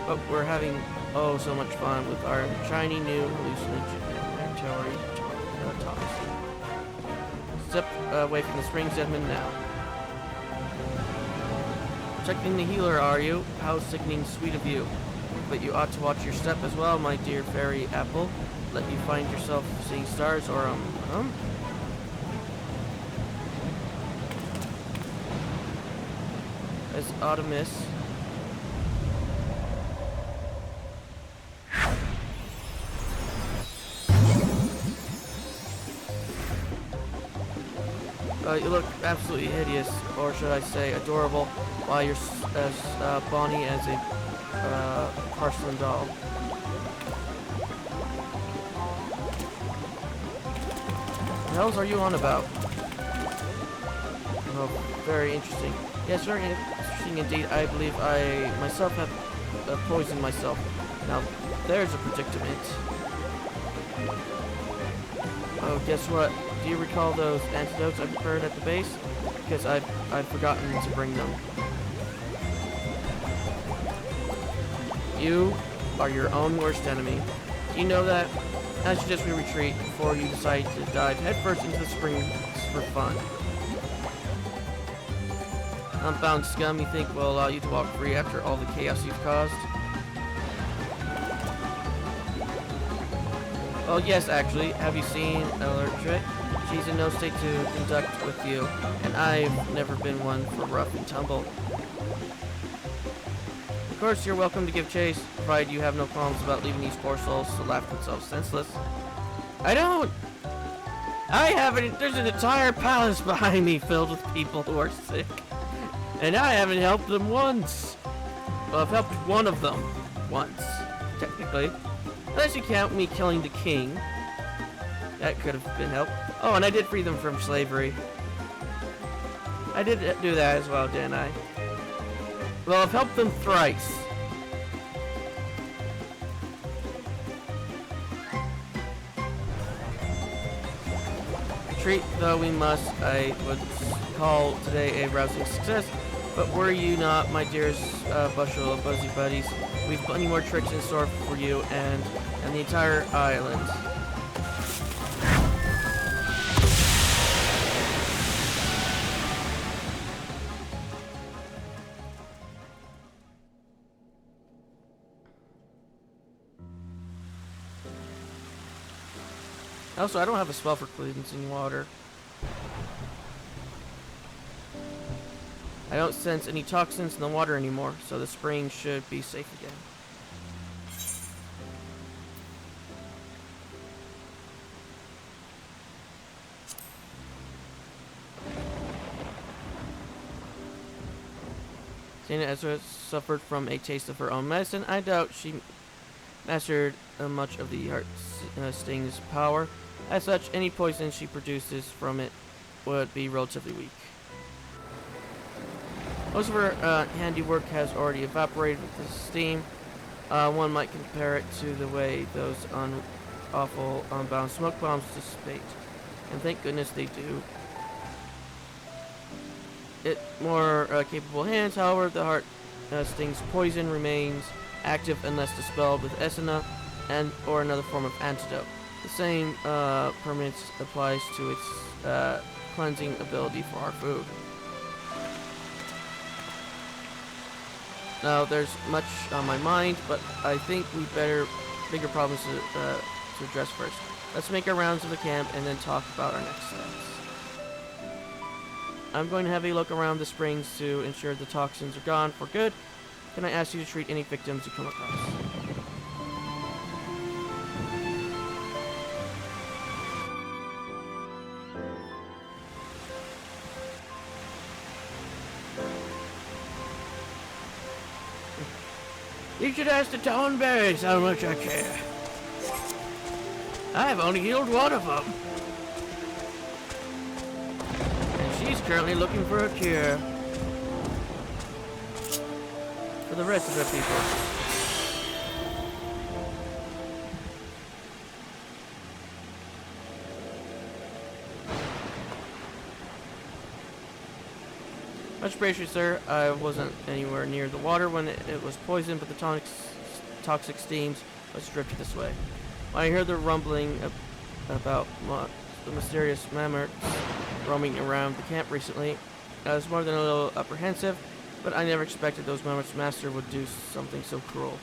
but we're having so much fun with our shiny new hallucinatory tops. Step away from the springs, Edmund, now. Protecting the healer, are you? How sickening sweet of you. But you ought to watch your step as well, my dear fairy apple. Let you find yourself seeing stars or as Autumnus. You look absolutely hideous, or should I say adorable, while you're as bonny as a porcelain doll. hells are you on about? Oh, very interesting. Yes, very interesting indeed. I believe I myself have poisoned myself. Now, there's a predicament. Oh, guess what? Do you recall those antidotes I prepared at the base? Because I've forgotten to bring them. You are your own worst enemy. Do you know that? I suggest we retreat before you decide to dive headfirst into the springs for fun. Unbound scum you think will allow you to walk free after all the chaos you've caused? Well, yes, actually. Have you seen Electric? She's in no state to conduct with you, and I've never been one for rough and tumble. Of course, you're welcome to give chase, provided you have no qualms about leaving these poor souls to laugh themselves senseless. I don't! I haven't. There's an entire palace behind me filled with people who are sick. And I haven't helped them once. Well, I've helped one of them once, technically. Unless you count me killing the king. That could have been helped. Oh, and I did free them from slavery. I did do that as well, didn't I? Well, I've helped them thrice. Retreat though we must, I would call today a rousing success. But were you not, my dearest bushel of buzzy buddies, we've plenty more tricks in store for you and the entire island. Also, I don't have a spell for cleansing water. I don't sense any toxins in the water anymore, so the spring should be safe again. Seeing Ezra suffered from a taste of her own medicine, I doubt she mastered much of the heart sting's power. As such, any poison she produces from it would be relatively weak. Most of her handiwork has already evaporated with the steam. One might compare it to the way those awful unbound smoke bombs dissipate. And thank goodness they do. More capable hands, however, the heart sting's poison remains active unless dispelled with Esena or another form of antidote. The same permanence applies to its cleansing ability for our food. Now, there's much on my mind, but I think we've bigger problems to address first. Let's make our rounds of the camp and then talk about our next steps. I'm going to have a look around the springs to ensure the toxins are gone for good. Can I ask you to treat any victims you come across? You should ask the Townberries how much I care. I've only healed one of them. And she's currently looking for a cure. For the rest of her people. Much appreciated, sir. I wasn't anywhere near the water when it was poisoned, but the toxic steams was drifted this way. When I heard the rumbling about the mysterious mammoths roaming around the camp recently, I was more than a little apprehensive, but I never expected those mammoths' master would do something so cruel.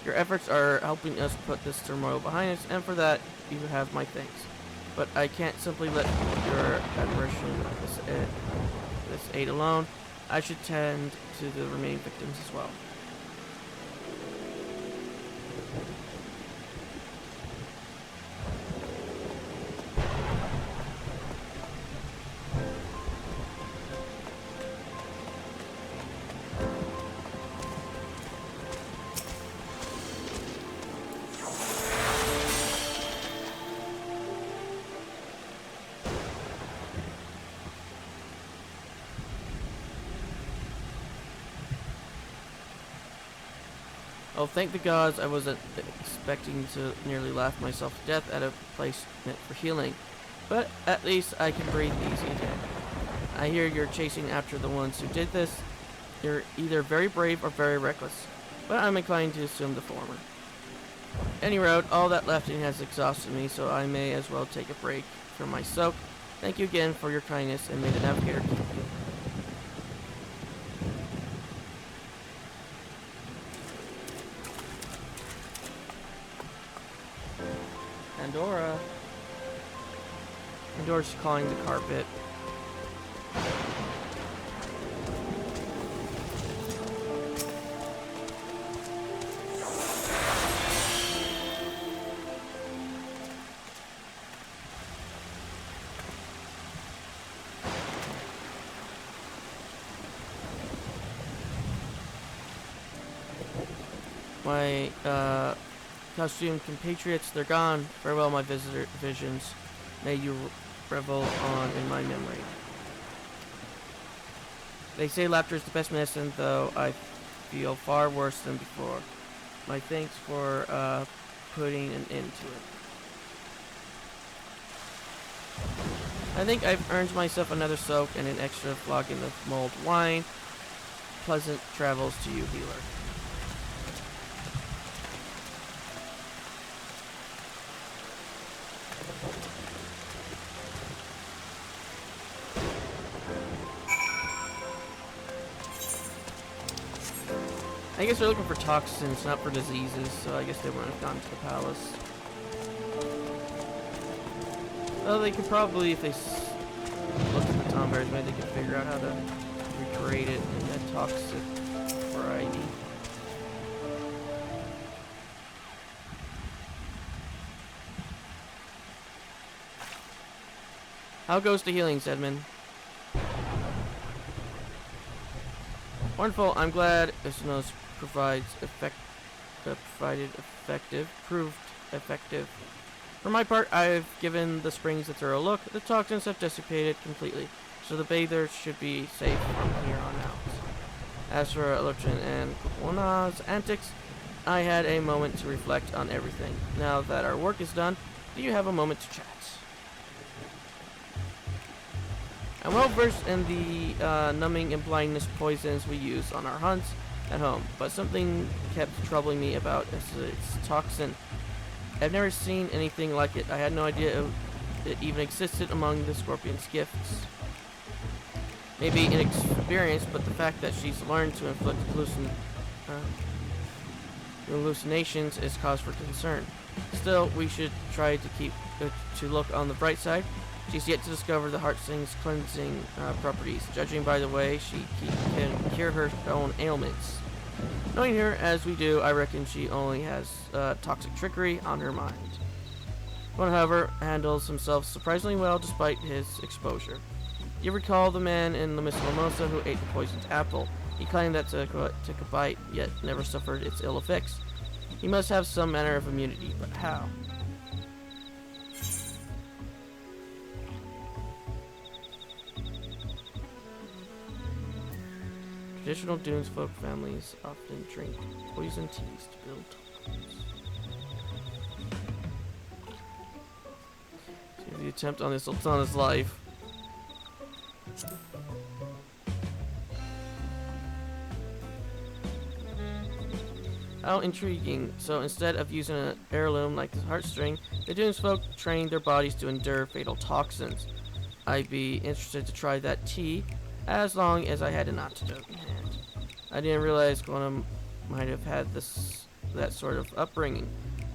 Your efforts are helping us put this turmoil behind us, and for that, you have my thanks. But I can't simply let your admiration of this aid alone. I should tend to the remaining victims as well. Oh, thank the gods I wasn't expecting to nearly laugh myself to death at a place meant for healing. But at least I can breathe easy again. I hear you're chasing after the ones who did this. You're either very brave or very reckless, but I'm inclined to assume the former. Any road, all that lefting has exhausted me, so I may as well take a break from my soak. Thank you again for your kindness, and may the navigator keep you. Pandora. Pandora's calling the carpet. My costumed compatriots, they're gone. Farewell, my visitor visions. May you revel on in my memory. They say laughter is the best medicine, though I feel far worse than before. My thanks for putting an end to it. I think I've earned myself another soak and an extra flogging of mulled wine. Pleasant travels to you, healer. I guess they're looking for toxins, not for diseases, so I guess they wouldn't have gone to the palace. Well, they could probably, if they look at the Tomberries, maybe they could figure out how to recreate it in a toxic variety. How goes the healings, Edmund? Wonderful. I'm glad Isnos proved effective. For my part, I've given the springs a thorough look. The toxins have dissipated completely, so the bathers should be safe from here on out. As for Electron and Kupona's antics, I had a moment to reflect on everything. Now that our work is done, do you have a moment to chat? I'm well versed in the numbing and blindness poisons we use on our hunts at home, but something kept troubling me about its toxin. I've never seen anything like it. I had no idea it even existed among the scorpion's gifts. Maybe inexperience, but the fact that she's learned to inflict hallucinations is cause for concern. Still, we should try to keep to look on the bright side. She's yet to discover the heartsing's cleansing properties, judging by the way she can cure her own ailments. Knowing her as we do, I reckon she only has toxic trickery on her mind. One, however, handles himself surprisingly well despite his exposure. You recall the man in the Miss Lamosa who ate the poisoned apple. He claimed that took a bite, yet never suffered its ill effects. He must have some manner of immunity, but how? Traditional Dunes folk families often drink poison teas to build tolerance. See the attempt on the Sultana's life. How intriguing. So instead of using an heirloom like the heartstring, the Dunes folk trained their bodies to endure fatal toxins. I'd be interested to try that tea, as long as I had an antidote in hand. I didn't realize Quantum might have had that sort of upbringing,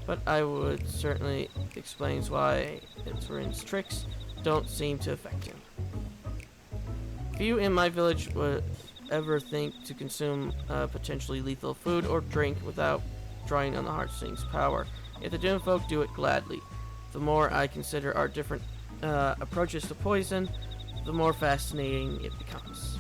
but I would certainly explains why Turin's tricks don't seem to affect him. Few in my village would ever think to consume potentially lethal food or drink without drawing on the heartstring's power. Yet the Dune folk do it gladly. The more I consider our different approaches to poison, the more fascinating it becomes.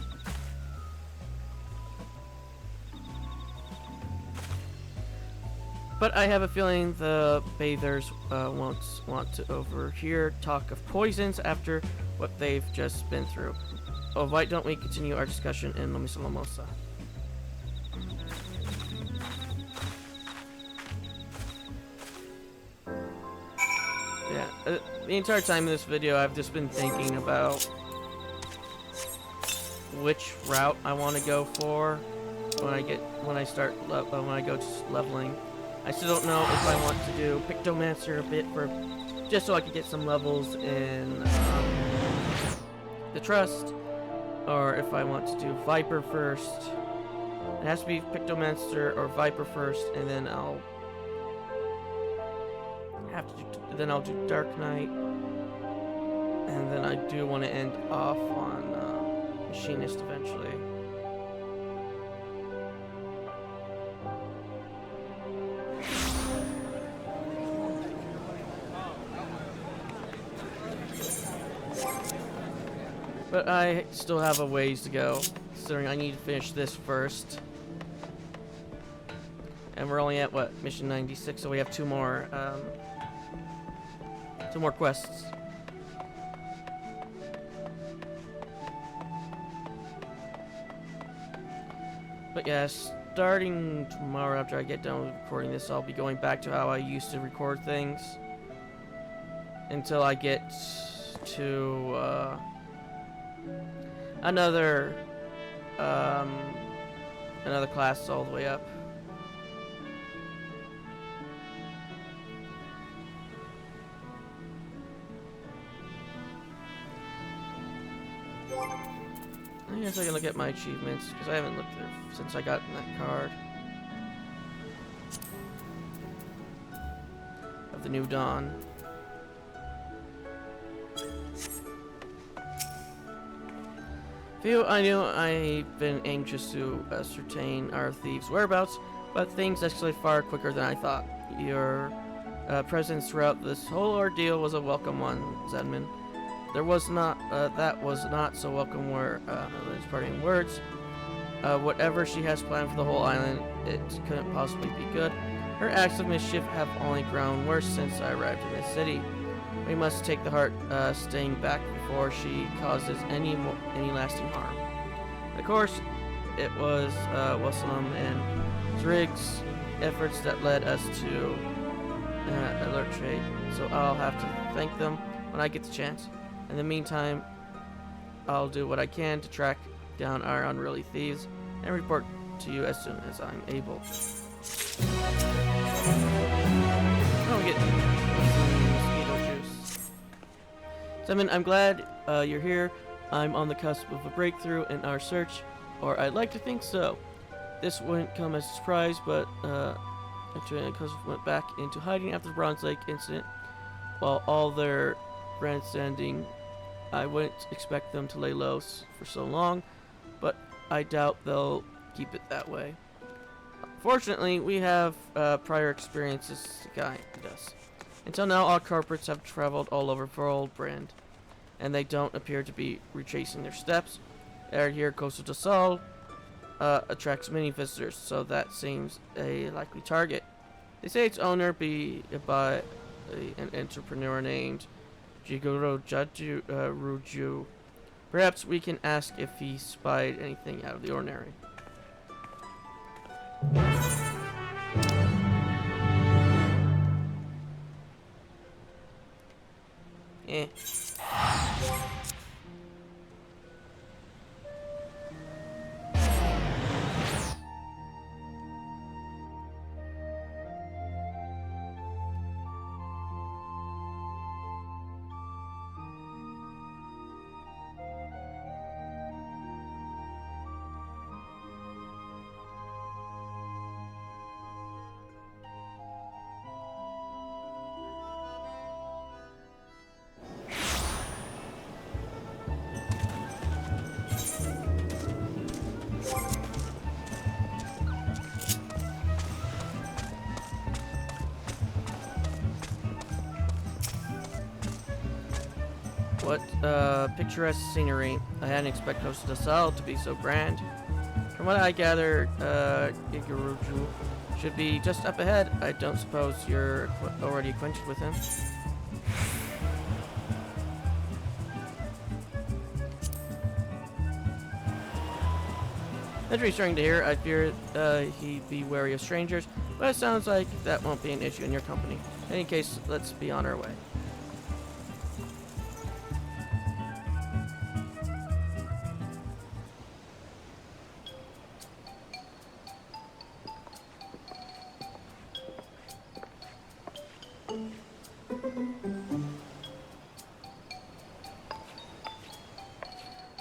But I have a feeling the bathers won't want to overhear talk of poisons after what they've just been through. Oh, why don't we continue our discussion in La Misa Lamosa? the entire time in this video, I've just been thinking about which route I want to go for when I go to leveling. I still don't know if I want to do Pictomancer a bit for just so I could get some levels in the Trust, or if I want to do Viper first. It has to be Pictomancer or Viper first, and then I'll do Dark Knight, and then I do want to end off on Machinist eventually. But I still have a ways to go, considering I need to finish this first. And we're only at, what, mission 96, so we have two more quests. But yeah, starting tomorrow after I get done with recording this, I'll be going back to how I used to record things until I get to another class all the way up. I guess I can look at my achievements, because I haven't looked there since I got that card of the New Dawn. Few I knew I've been anxious to ascertain our thieves' whereabouts, but things escalated far quicker than I thought. Your presence throughout this whole ordeal was a welcome one, Zedman. That was not so welcome were Evelyn's parting words. Whatever she has planned for the whole island, it couldn't possibly be good. Her acts of mischief have only grown worse since I arrived in this city. We must take the heart staying back before she causes any lasting harm. Of course, it was Wassalam and Zrig's efforts that led us to alert trade, so I'll have to thank them when I get the chance. In the meantime, I'll do what I can to track down our unruly thieves and report to you as soon as I'm able. Oh, we get mosquito juice. Simon, I'm glad you're here. I'm on the cusp of a breakthrough in our search, or I'd like to think so. This wouldn't come as a surprise, but actually, went back into hiding after the Bronze Lake incident. While all their grandstanding, I wouldn't expect them to lay low for so long, but I doubt they'll keep it that way. Fortunately, we have prior experiences to guide us. Until now, all corporates have traveled all over for Old Brand, and they don't appear to be retracing their steps. Here, Coastal de Sol attracts many visitors, so that seems a likely target. They say its owner be by an entrepreneur named Jigoro Ruju. Perhaps we can ask if he spied anything out of the ordinary. Eh. What picturesque scenery. I hadn't expected Costa del Sol to be so grand. From what I gather, Iguruju should be just up ahead. I don't suppose you're already acquainted with him. That's reassuring to hear. I fear he'd be wary of strangers, but it sounds like that won't be an issue in your company. In any case, let's be on our way.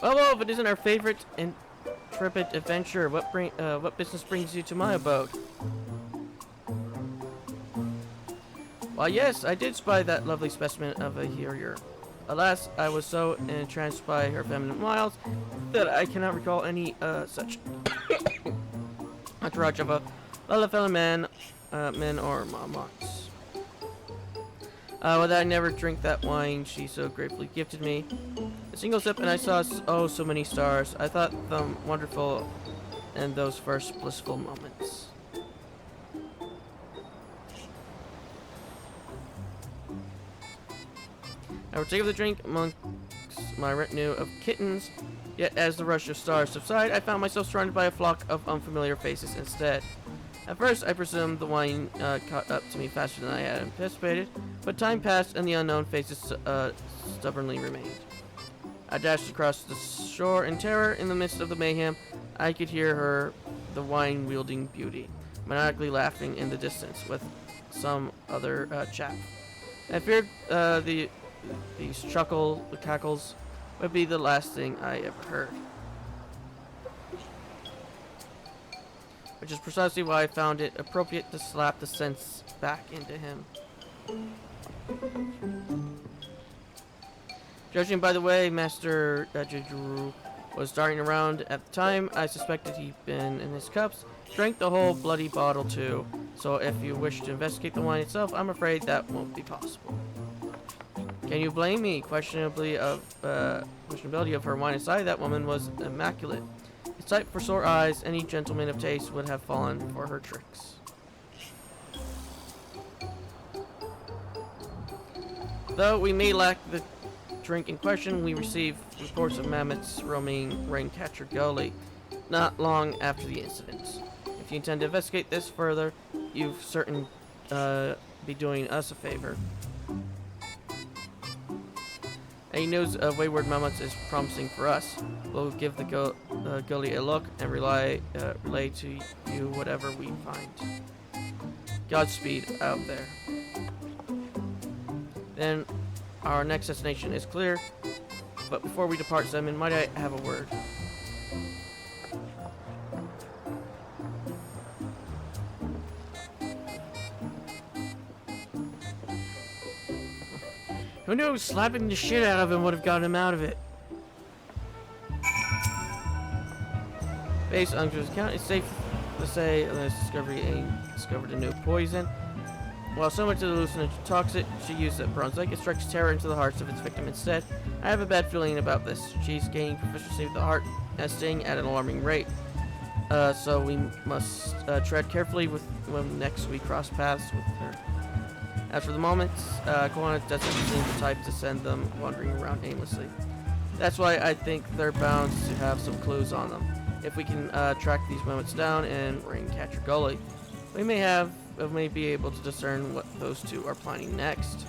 Well, if it isn't our favorite intrepid adventure, what business brings you to my abode? Why, yes, I did spy that lovely specimen of a harrier. Alas, I was so entranced by her feminine wiles that I cannot recall any such entourage of a fellow men or marmots. Well, I never drink that wine she so gratefully gifted me. A single sip and I saw so many stars. I thought them wonderful in those first blissful moments. I partake of the drink amongst my retinue of kittens, yet as the rush of stars subsided, I found myself surrounded by a flock of unfamiliar faces instead. At first, I presumed the wine caught up to me faster than I had anticipated, but time passed and the unknown faces stubbornly remained. I dashed across the shore in terror. In the midst of the mayhem, I could hear her, the wine-wielding beauty, maniacally laughing in the distance with some other chap. I feared these cackles would be the last thing I ever heard. Which is precisely why I found it appropriate to slap the sense back into him. Judging by the way Master Jujuru was darting around at the time, I suspected he'd been in his cups, drank the whole bloody bottle too, so if you wish to investigate the wine itself, I'm afraid that won't be possible. Can you blame me? Questionability of her wine aside, that woman was immaculate. A sight for sore eyes, any gentleman of taste would have fallen for her tricks. Though we may lack the drink in question, we received reports of mammoths roaming Raincatcher Gully not long after the incident. If you intend to investigate this further, you've certain be doing us a favor. Any news of wayward mammoths is promising for us. We'll give the gully a look and relay to you whatever we find. Godspeed out there. Then our next destination is clear, but before we depart, Simon, might I have a word? Who knew slapping the shit out of him would have gotten him out of it? Based on Drew's account, it's safe to say this discovery discovered a new poison. While so much of the hallucinogen toxic she used at Bronze Lake, it strikes terror into the hearts of its victim instead. I have a bad feeling about this. She's gaining proficiency with the heart sting at an alarming rate. So we must tread carefully when next we cross paths with her. As for the moments, Koana doesn't seem the type to send them wandering around aimlessly. That's why I think they're bound to have some clues on them. If we can track these moments down in Raincatcher Gully, we may be able to discern what those two are planning next.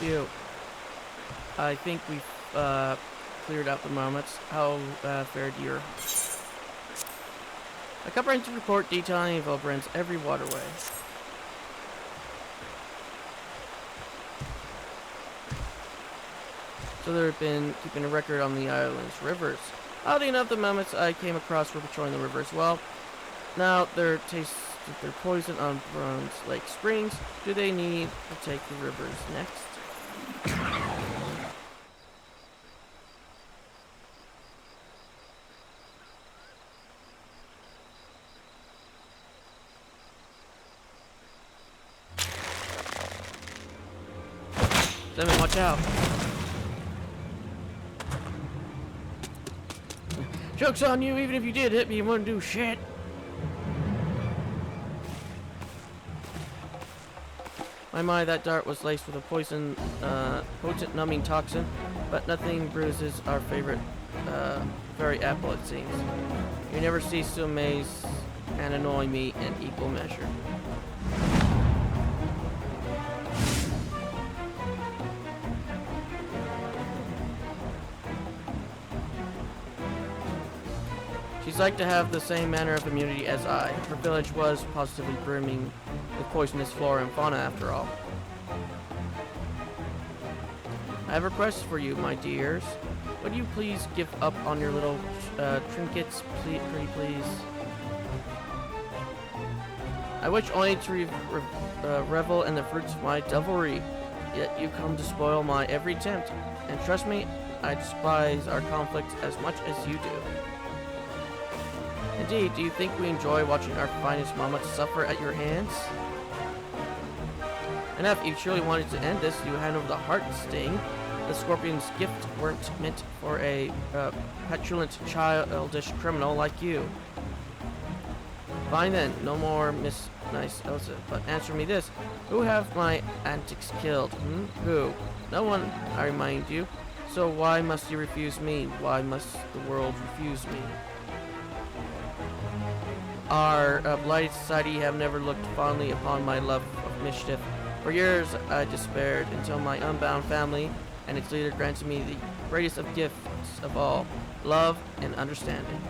you. I think we've cleared out the moments. How fared your hunt? A comprehensive report detailing Volbrand's every waterway. So they've been keeping a record on the island's rivers. Oddly enough, the mammoths I came across were patrolling the river as well. Now they're tasted their poison on Bronze Lake Springs. Do they need to take the rivers next? Simon, watch out. Joke's on you, even if you did hit me, you wouldn't do shit. My, that dart was laced with a potent numbing toxin, but nothing bruises our favorite fairy apple, it seems. You never cease to amaze and annoy me in equal measure. She's like to have the same manner of immunity as I. Her village was positively brimming with poisonous flora and fauna after all. I have a request for you, my dears. Would you please give up on your little trinkets, pretty please? I wish only to revel in the fruits of my devilry, yet you come to spoil my every attempt. And trust me, I despise our conflicts as much as you do. Indeed, do you think we enjoy watching our finest moments suffer at your hands? Enough, you surely wanted to end this, you hand over the heart sting. The scorpion's gift weren't meant for a petulant, childish criminal like you. Fine then, no more Miss Nice Elsa, but answer me this. Who have my antics killed? Who? No one, I remind you. So why must you refuse me? Why must the world refuse me? Our blighted society have never looked fondly upon my love of mischief. For years I despaired until my unbound family and its leader granted me the greatest of gifts of all, love and understanding.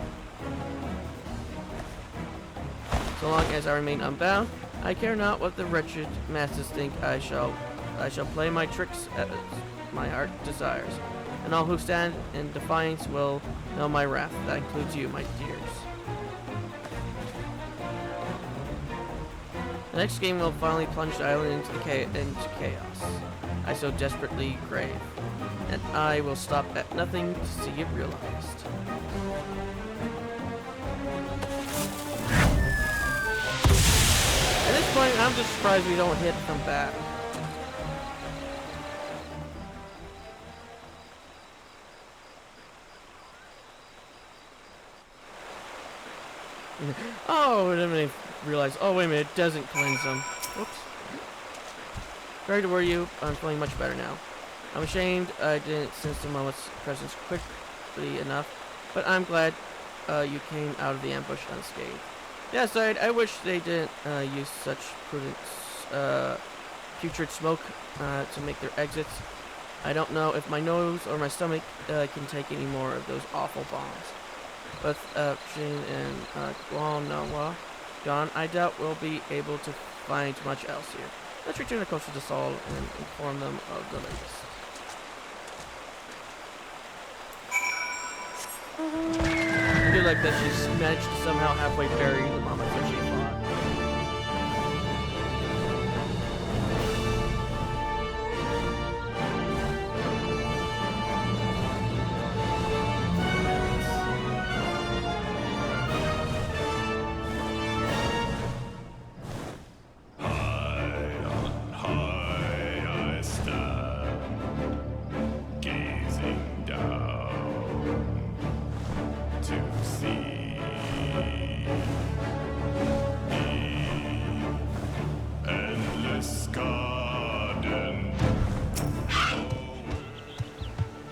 So long as I remain unbound, I care not what the wretched masses think. I shall play my tricks as my heart desires, and all who stand in defiance will know my wrath. That includes you, my dears. The next game will finally plunge the island into chaos I so desperately crave, and I will stop at nothing to see it realized. At this point, I'm just surprised we don't hit from back. Oh, and then they realize, oh wait a minute, it doesn't cleanse them. Whoops. Sorry to worry you, I'm feeling much better now. I'm ashamed I didn't sense the moment's presence quickly enough, but I'm glad you came out of the ambush unscathed. Yes, I wish they didn't use such putrid smoke to make their exits. I don't know if my nose or my stomach can take any more of those awful bombs. But Shane and Guanawa gone, I doubt we'll be able to find much else here. Let's return the coast to Saul and inform them of the latest. I do like that she's managed to somehow halfway bury the mama that she fought.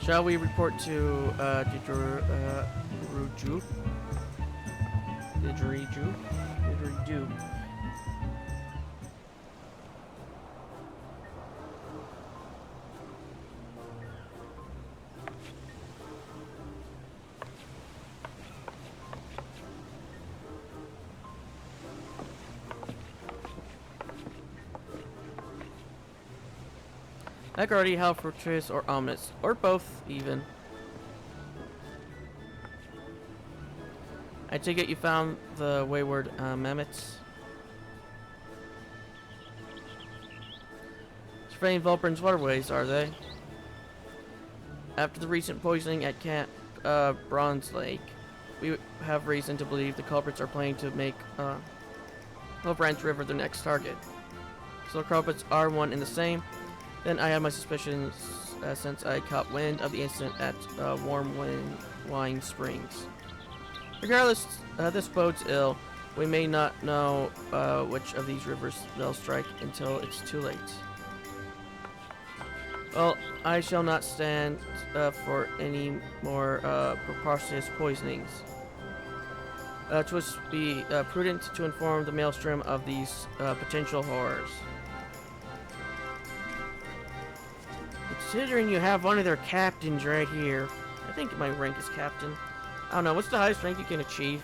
Shall we report to Didgeridoo? Heck already, how fortuitous or ominous, or both, even. I take it you found the wayward mammoths. Surveying Volpern's waterways, are they? After the recent poisoning at Camp Bronze Lake, we have reason to believe the culprits are planning to make Branch River their next target. So the culprits are one and the same. Then I have my suspicions since I caught wind of the incident at Warm Wine Springs. Regardless, this bodes ill. We may not know which of these rivers they'll strike until it's too late. Well, I shall not stand for any more preposterous poisonings. It would be prudent to inform the maelstrom of these potential horrors. Considering you have one of their captains right here, I think my rank is captain. I don't know, what's the highest rank you can achieve?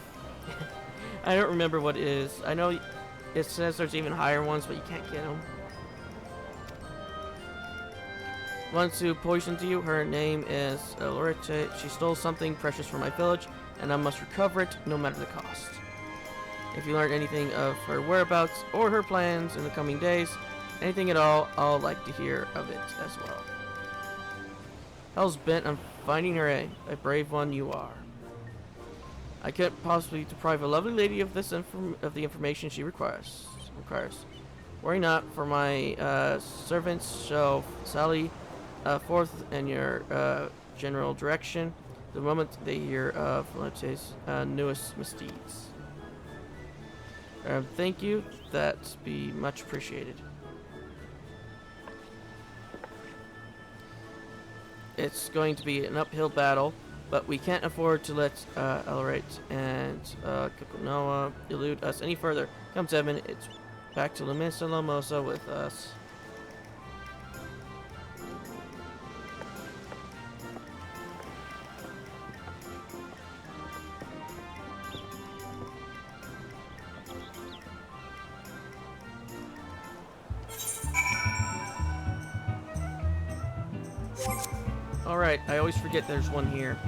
I don't remember what it is. I know it says there's even higher ones, but you can't get them. Once who poisoned you, her name is Lorette. She stole something precious from my village, and I must recover it no matter the cost. If you learn anything of her whereabouts or her plans in the coming days, anything at all, I'll like to hear of it as well. Hell's bent on finding her, eh? A brave one you are. I can't possibly deprive a lovely lady of this of the information she requires. Worry not, for my servants shall sally forth in your general direction the moment they hear of Lorette's newest misdeeds. Thank you, that'd be much appreciated. It's going to be an uphill battle, but we can't afford to let Elrate and Kukunoa elude us any further. Come, Zedman, it's back to La Mesa Lamosa with us. Alright, I always forget there's one here.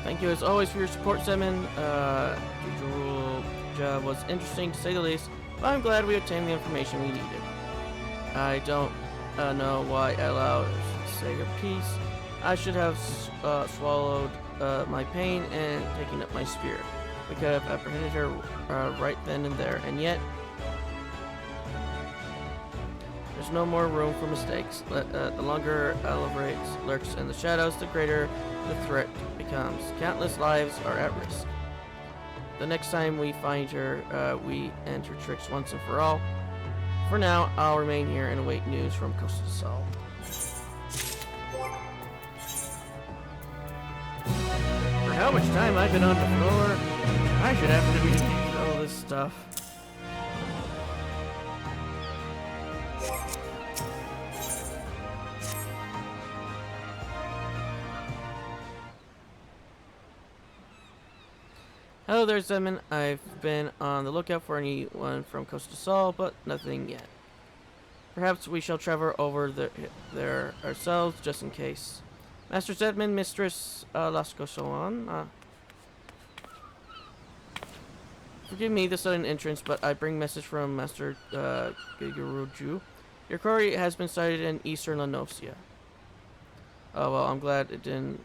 Thank you as always for your support, Zedman. Usual job was interesting to say the least, but I'm glad we obtained the information we needed. I don't know why I allowed her to say her piece. I should have swallowed my pain and taken up my spirit. We could have apprehended her right then and there, and yet there's no more room for mistakes. The longer Elevate lurks in the shadows, the greater the threat becomes. Countless lives are at risk. The next time we find her, we end her tricks once and for all. For now, I'll remain here and await news from Costa del Sol. For how much time I've been on the floor, I should have to be all this stuff. Hello there, Zedman. I've been on the lookout for anyone from Costa del Sol, but nothing yet. Perhaps we shall travel over there ourselves, just in case. Master Zedman, Mistress Lascosoan. Forgive me the sudden entrance, but I bring message from Master Gigeruju. Your quarry has been sighted in eastern Lanosia. Oh well, I'm glad it didn't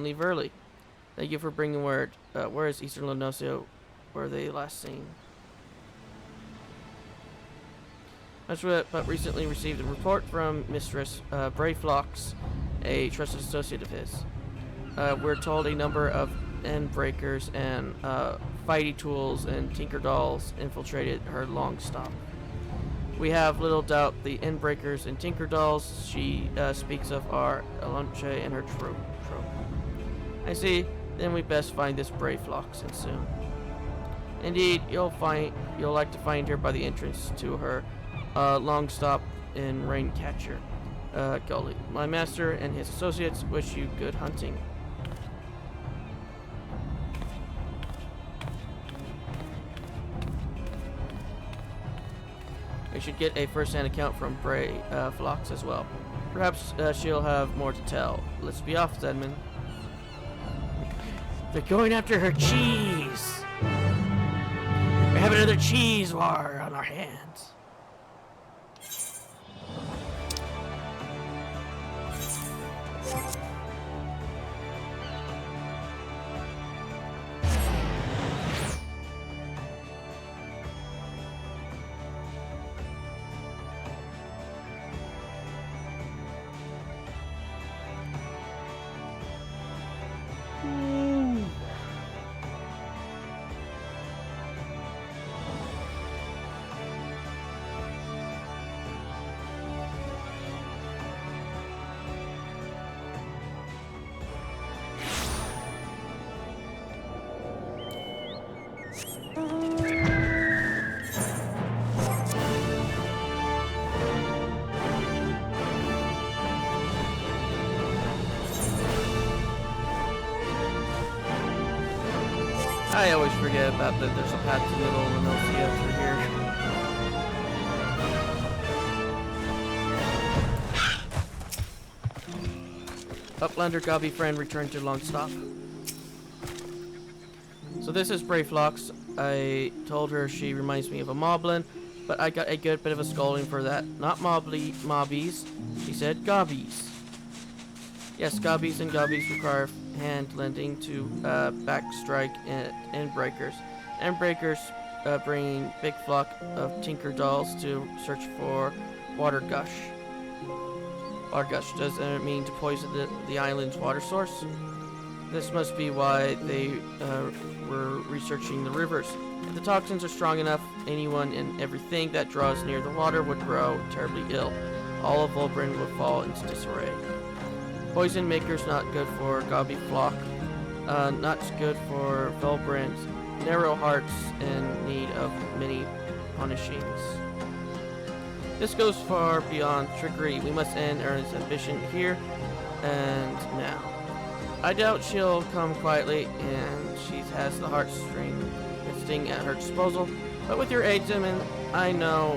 leave early. Thank you for bringing word. Where is Eastern Lenosio? Were they last seen? But recently received a report from Mistress Brayflox, a trusted associate of his. We're told a number of end breakers and fighty tools and tinker dolls infiltrated her long stop. We have little doubt the end breakers and tinker dolls she speaks of are Alonche and her troop. I see. Then we best find this Brayflox and soon. Indeed, you'll like to find her by the entrance to her long stop in Raincatcher Gully. My master and his associates wish you good hunting. We should get a first-hand account from Brayflox as well. Perhaps she'll have more to tell. Let's be off, Zedman. They're going after her cheese! We have another cheese war on our hands. I always forget about that there's a path to Middle Lenosio through here. Uplander Gobby friend returned to Longstop. So this is Brayflox. I told her she reminds me of a moblin, but I got a good bit of a scolding for that. Not mobbies, she said gobbies. Yes, gobbies and gobbies require hand lending to backstrike and breakers. And breakers bringing big flock of tinker dolls to search for water gush. Water gush, does it mean to poison the island's water source? This must be why they were researching the rivers. If the toxins are strong enough, anyone and everything that draws near the water would grow terribly ill. All of Volbrin would fall into disarray. Poison makers not good for Gobby flock, not good for Volbrin's narrow hearts in need of many punishings. This goes far beyond trickery. We must end Ernest's ambition here and now. I doubt she'll come quietly, and she has the heartstring sting at her disposal. But with your aid, Zimmon, I know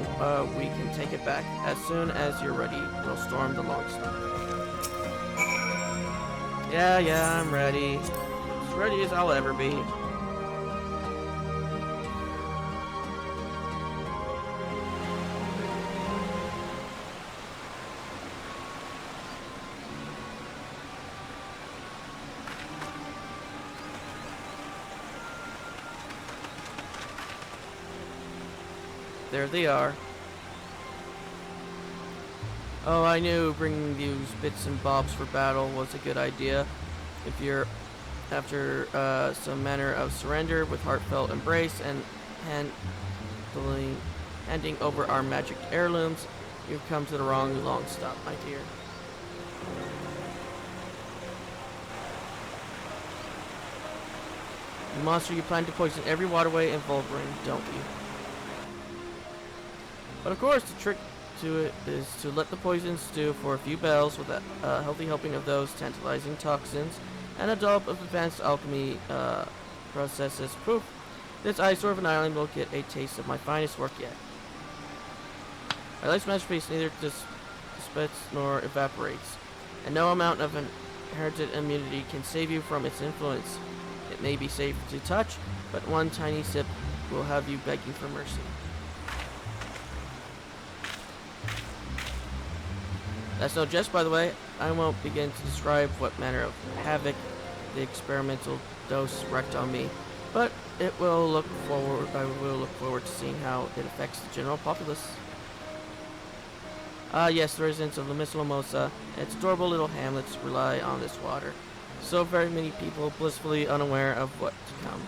we can take it back. As soon as you're ready, we'll storm the Longstop. Yeah, I'm ready. As ready as I'll ever be. There they are. Oh, I knew bringing these bits and bobs for battle was a good idea. If you're after some manner of surrender with heartfelt embrace and handing over our magic heirlooms, you've come to the wrong Longstop, my dear. You monster, you plan to poison every waterway in Volbrin, don't you? But of course, the trick to it is to let the poison stew for a few bells with a healthy helping of those tantalizing toxins and a dollop of advanced alchemy processes. Poof! This eyesore of an island will get a taste of my finest work yet. My life's masterpiece neither dissipates nor evaporates, and no amount of inherited immunity can save you from its influence. It may be safe to touch, but one tiny sip will have you begging for mercy. That's no jest, by the way. I won't begin to describe what manner of havoc the experimental dose wrecked on me, but I will look forward to seeing how it affects the general populace. Yes, the residents of La Mislomosa and its adorable little hamlets rely on this water. So very many people blissfully unaware of what to come.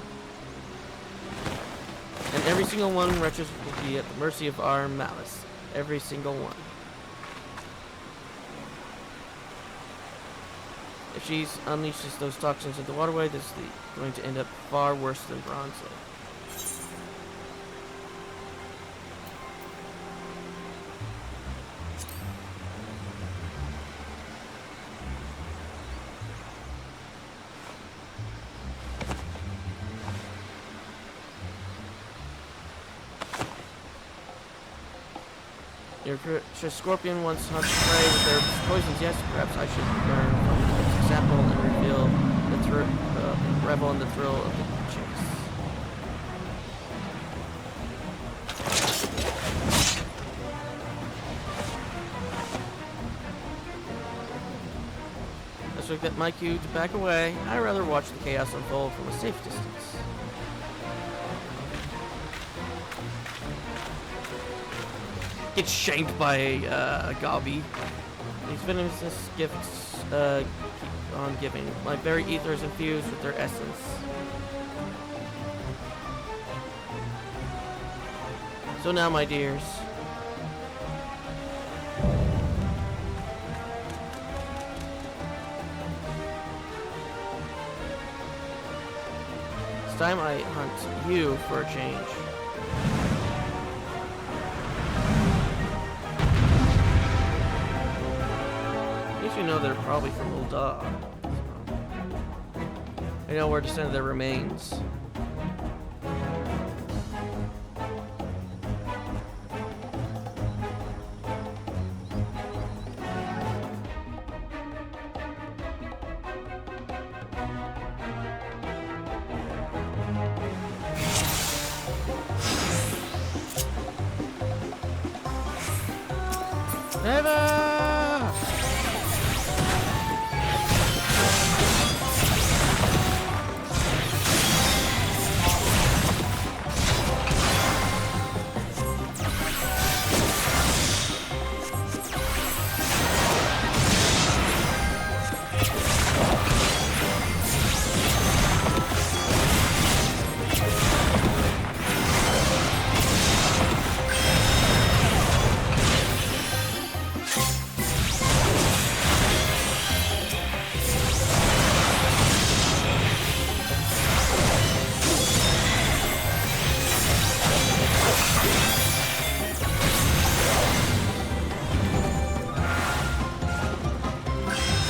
And every single one wretches will be at the mercy of our malice. Every single one. If she unleashes those toxins into the waterway, this is going to end up far worse than Bronze Lake. Your scorpion once hunts prey with their poisons. Yes, perhaps I should learn from its example and reveal the revel in the thrill of the chase. Let's look at my cue to back away. I'd rather watch the chaos unfold from a safe distance. Get shanked by a gobby. These venomous gifts keep on giving. My very ether is infused with their essence. So now, my dears, it's time I hunt you for a change. You know they're probably from Ul'dah. I know where to send their remains. Never!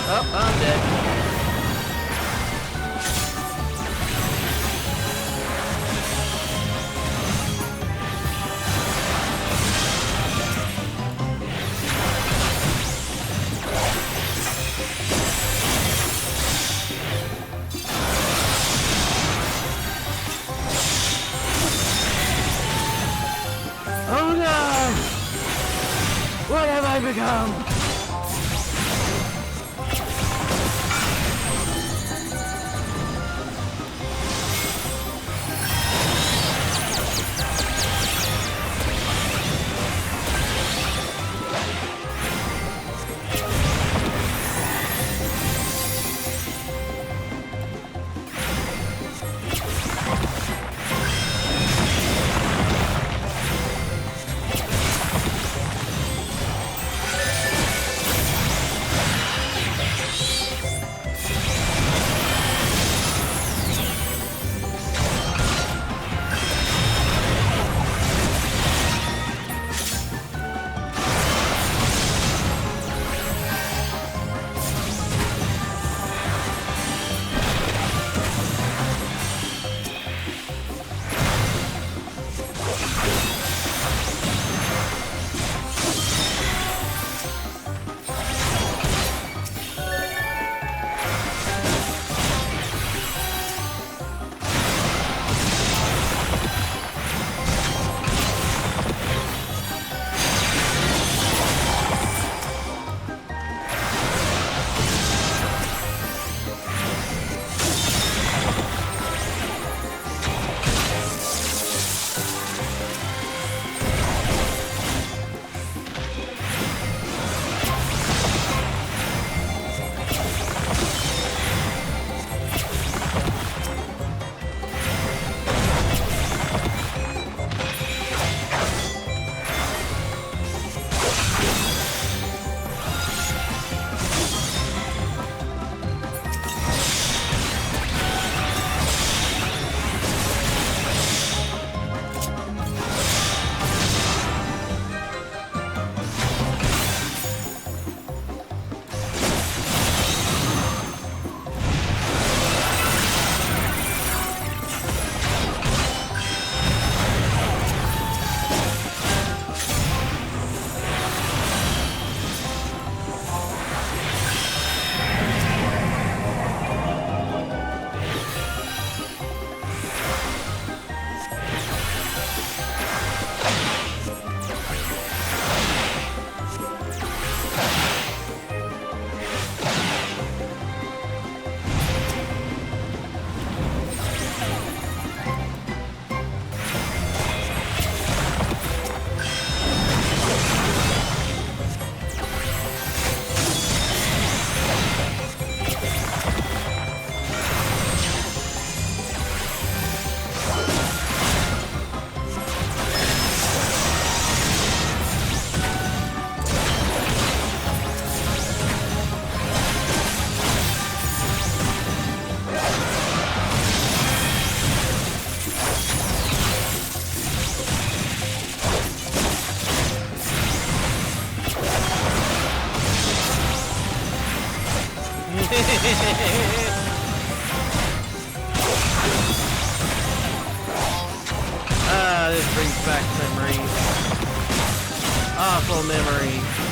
Oh, I'm dead. Oh no! What have I become? Ah, this brings back memories. Awful memories.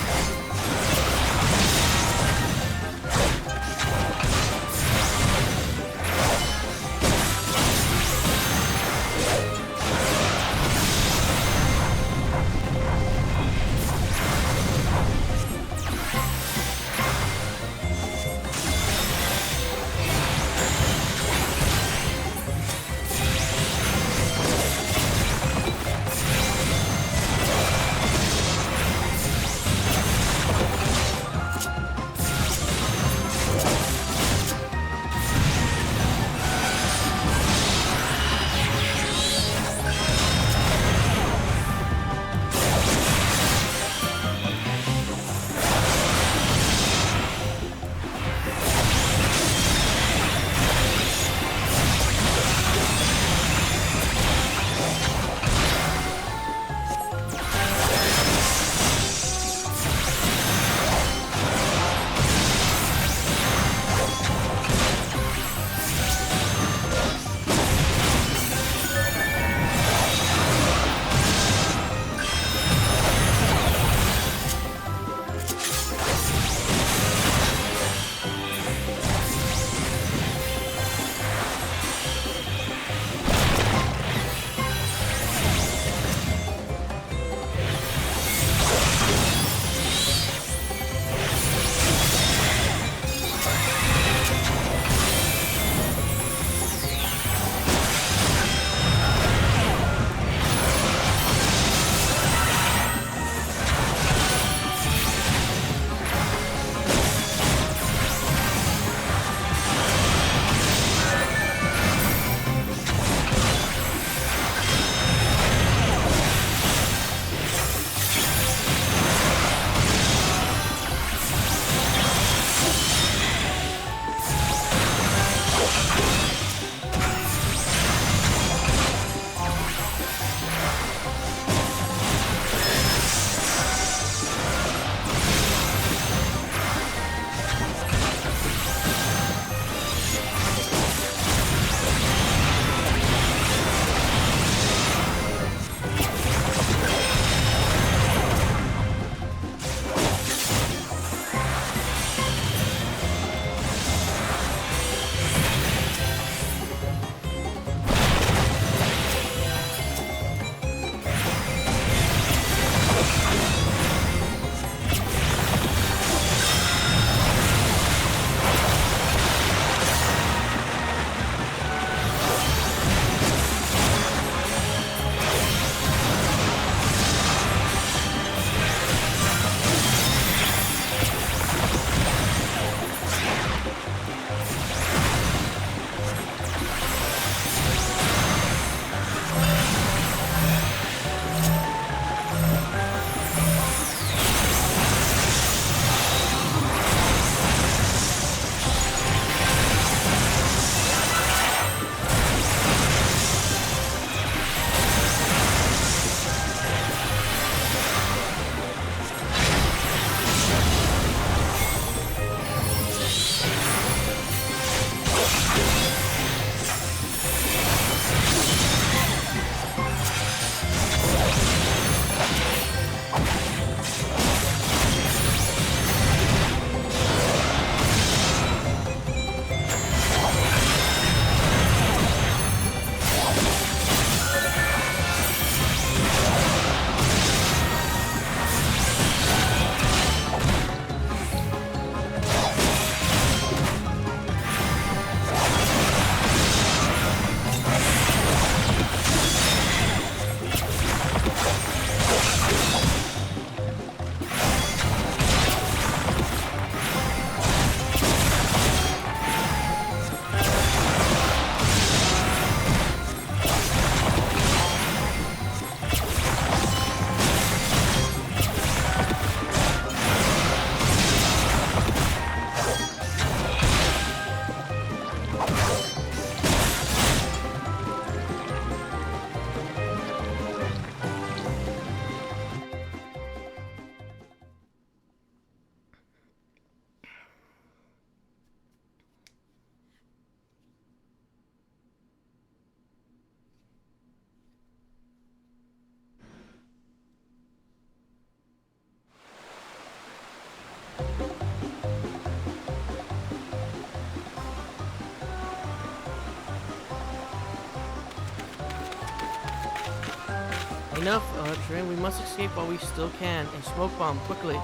Enough, train. We must escape while we still can. A smoke bomb, quickly.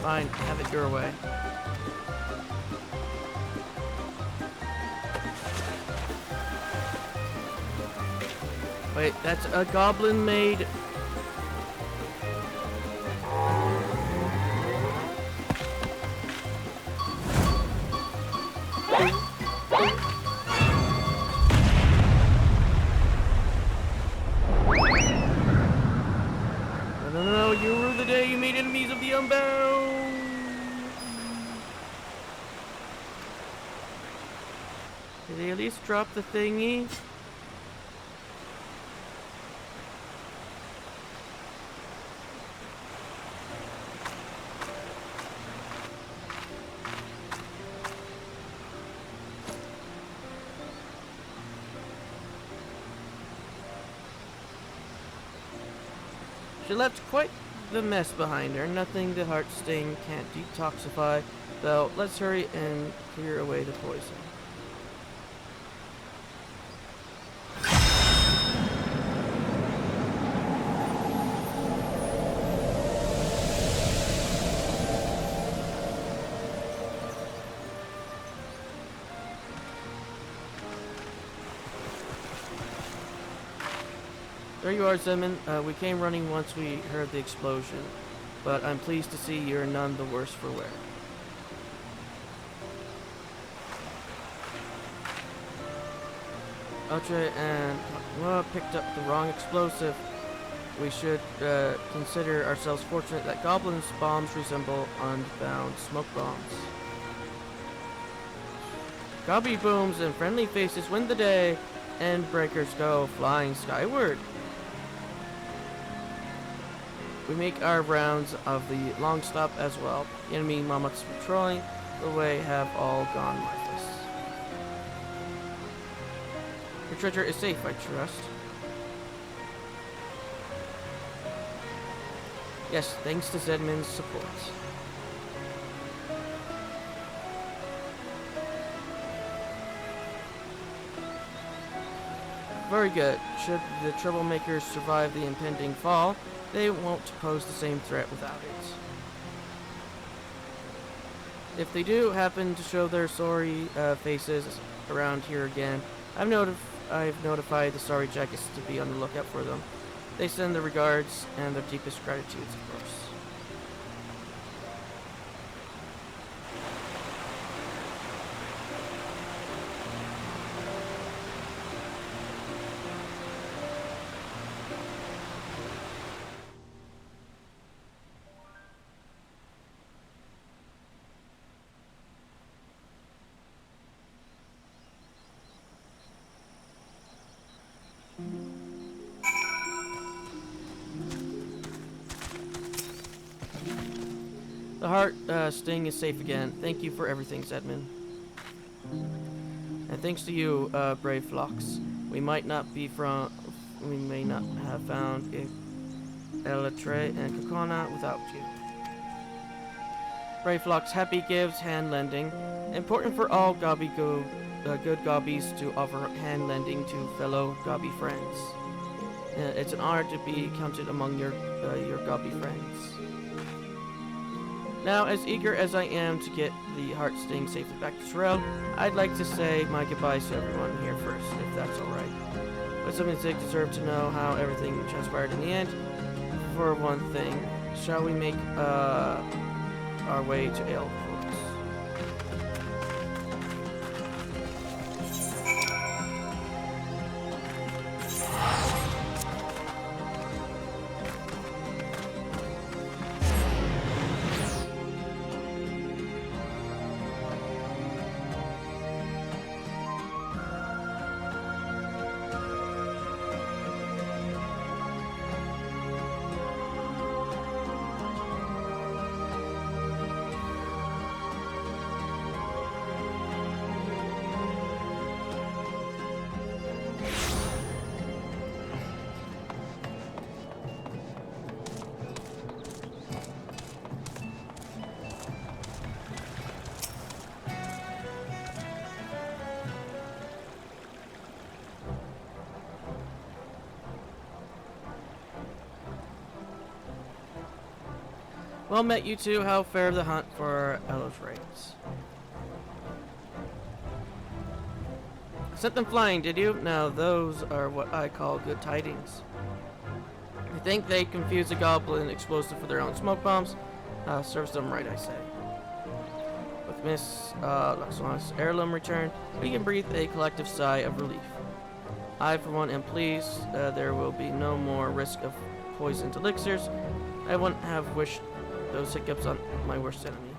Fine, have it your way. Wait, that's a goblin made. No, you rue the day you made enemies of the unbound. Did they at least drop the thingy? She left quite the mess behind her, nothing the heart sting can't detoxify, though. Let's hurry and clear away the poison. There you are, Zeman. We came running once we heard the explosion, but I'm pleased to see you're none the worse for wear. Ultra and picked up the wrong explosive. We should consider ourselves fortunate that goblins' bombs resemble unbound smoke bombs. Gobby booms and friendly faces win the day, and breakers go flying skyward. We make our rounds of the long stop as well. The enemy mammoths patrolling the way have all gone lifeless. Your treasure is safe, I trust. Yes, thanks to Zedman's support. Very good. Should the troublemakers survive the impending fall, they won't pose the same threat without it. If they do happen to show their sorry faces around here again, I've notified the Sorry Jackets to be on the lookout for them. They send their regards and their deepest gratitudes, of course. The heart sting is safe again. Thank you for everything, Zedman. And thanks to you, brave flocks. We may not have found Elytra and Kokona without you. Brave flocks, happy gives hand lending. Important for all good gobbies to offer hand lending to fellow gobby friends. It's an honor to be counted among your gobby friends. Now, as eager as I am to get the heart sting safely back to Terrell, I'd like to say my goodbyes to everyone here first, if that's alright. But some Zig deserve to know how everything transpired in the end. For one thing, shall we make our way to Ale? Well met, you two. How fared the hunt for Elos raids? Sent them flying, did you? Now those are what I call good tidings. You think they confused the goblin explosive for their own smoke bombs? Serves them right, I say. With Miss Luxon's heirloom returned, we can breathe a collective sigh of relief. I, for one, am pleased. There will be no more risk of poisoned elixirs. I wouldn't have wished those hiccups on my worst enemy.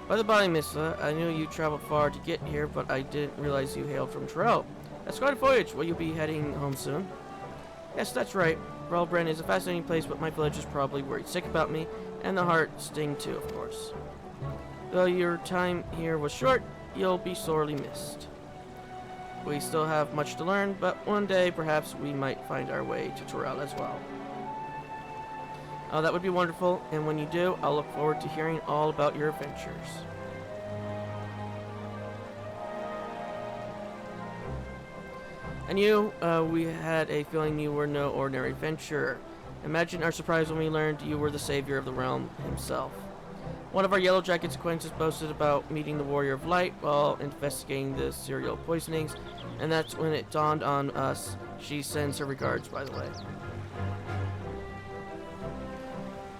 By the by, Miss, I knew you traveled far to get here, but I didn't realize you hailed from Dawntrail. That's quite a voyage. Will you be heading home soon? Yes, that's right. Brelbrand is a fascinating place, but my village is probably worried sick about me, and the heart sting too, of course. Though your time here was short, you'll be sorely missed. We still have much to learn, but one day perhaps we might find our way to Dawntrail as well. Oh, that would be wonderful, and when you do, I'll look forward to hearing all about your adventures. And you, we had a feeling you were no ordinary adventurer. Imagine our surprise when we learned you were the savior of the realm himself. One of our Yellow Jackets acquaintances boasted about meeting the Warrior of Light while investigating the cereal poisonings, and that's when it dawned on us. She sends her regards, by the way.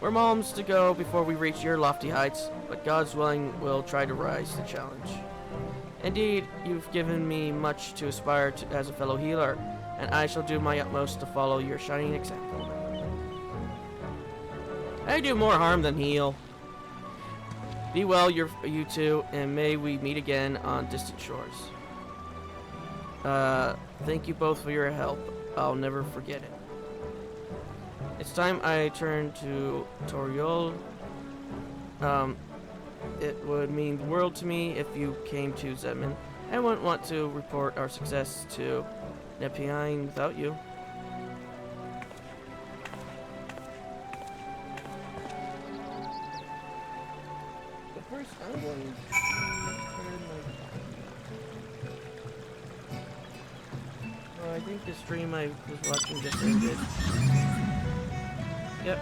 We're moms to go before we reach your lofty heights, but God's willing we'll try to rise to the challenge. Indeed, you've given me much to aspire to as a fellow healer, and I shall do my utmost to follow your shining example. I do more harm than heal. Be well, you two, and may we meet again on distant shores. Thank you both for your help. I'll never forget it. It's time I turn to Toriol. It would mean the world to me if you came to Zedman. I wouldn't want to report our success to Nepeine without you. But first, I'm going to turn my... I think the stream I was watching just ended. Yep.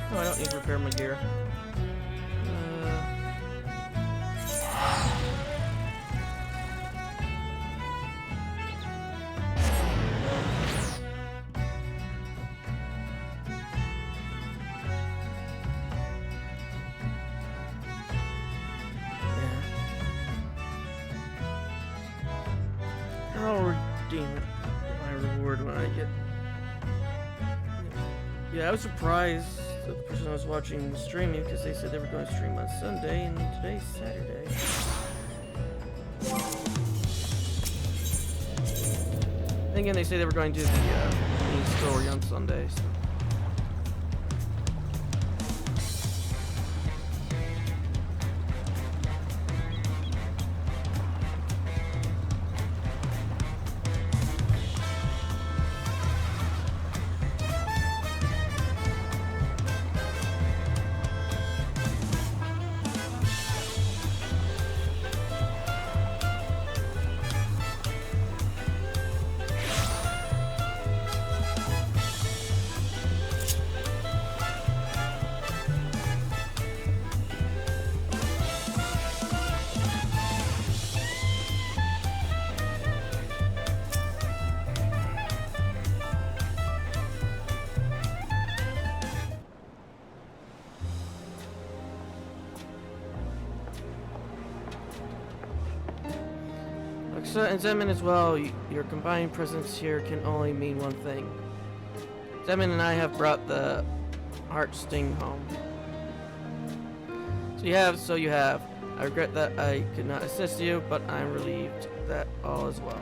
Oh, I don't need to repair my gear. I'll redeem my reward when I get... Yeah, I was surprised that the person I was watching was streaming because they said they were going to stream on Sunday and today's Saturday. And again, they say they were going to do the main story on Sunday, so... And Zeman as well, your combined presence here can only mean one thing. Zeman and I have brought the heart sting home. So you have. I regret that I could not assist you, but I'm relieved that all is well.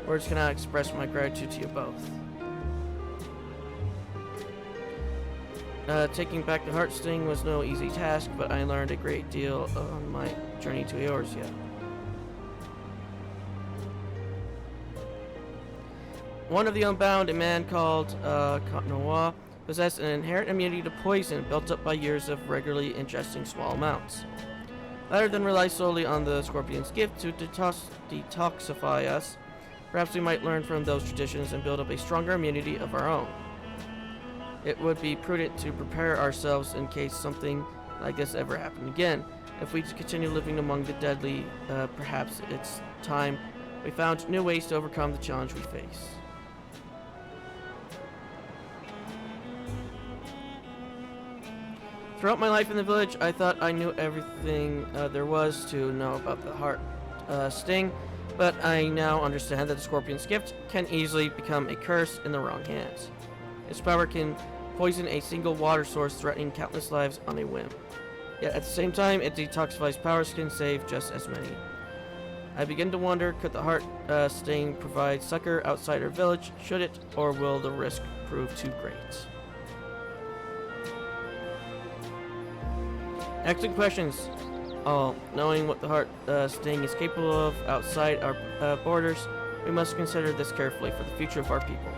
Words cannot express my gratitude to you both. Taking back the heart sting was no easy task, but I learned a great deal on my journey to Eorzea. One of the Unbound, a man called Cotnois, possessed an inherent immunity to poison built up by years of regularly ingesting small amounts. Rather than rely solely on the scorpion's gift to detoxify us, perhaps we might learn from those traditions and build up a stronger immunity of our own. It would be prudent to prepare ourselves in case something like this ever happened again. If we continue living among the deadly, perhaps it's time we found new ways to overcome the challenge we face. Throughout my life in the village, I thought I knew everything there was to know about the heart sting, but I now understand that the scorpion's gift can easily become a curse in the wrong hands. Its power can poison a single water source, threatening countless lives on a whim. Yet at the same time, its detoxifying powers can save just as many. I begin to wonder, could the heart sting provide succor outside our village? Should it, or will the risk prove too great? Excellent questions. All knowing what the heart sting is capable of outside our borders, we must consider this carefully for the future of our people.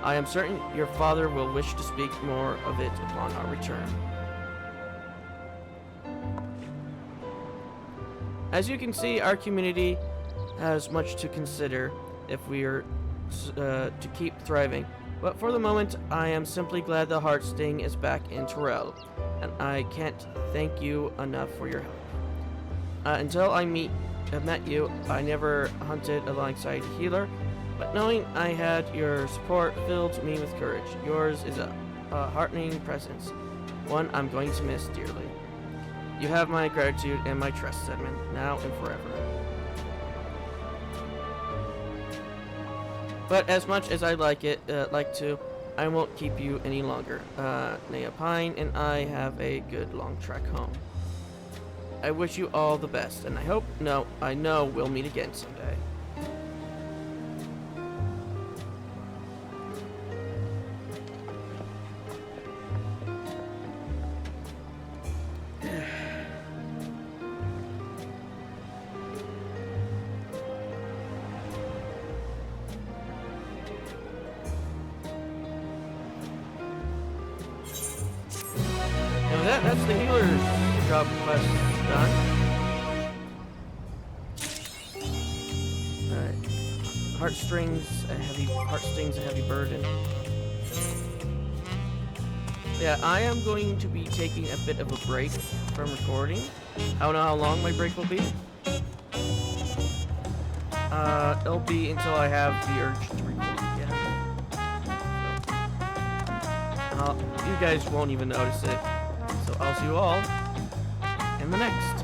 I am certain your father will wish to speak more of it upon our return. As you can see, our community has much to consider if we are to keep thriving. But for the moment, I am simply glad the heart sting is back in Dawntrail, and I can't thank you enough for your help. Until I met you, I never hunted alongside a healer, but knowing I had your support filled me with courage. Yours is a heartening presence, one I'm going to miss dearly. You have my gratitude and my trust, Sedman, now and forever. But as much as I'd like to, I won't keep you any longer. Nea Pine and I have a good long trek home. I wish you all the best, and I know we'll meet again someday. That's the healer's job quest done. Heart stings a heavy burden. Yeah, I am going to be taking a bit of a break from recording. I don't know how long my break will be. It'll be until I have the urge to record again. So, you guys won't even notice it. So I'll see you all in the next.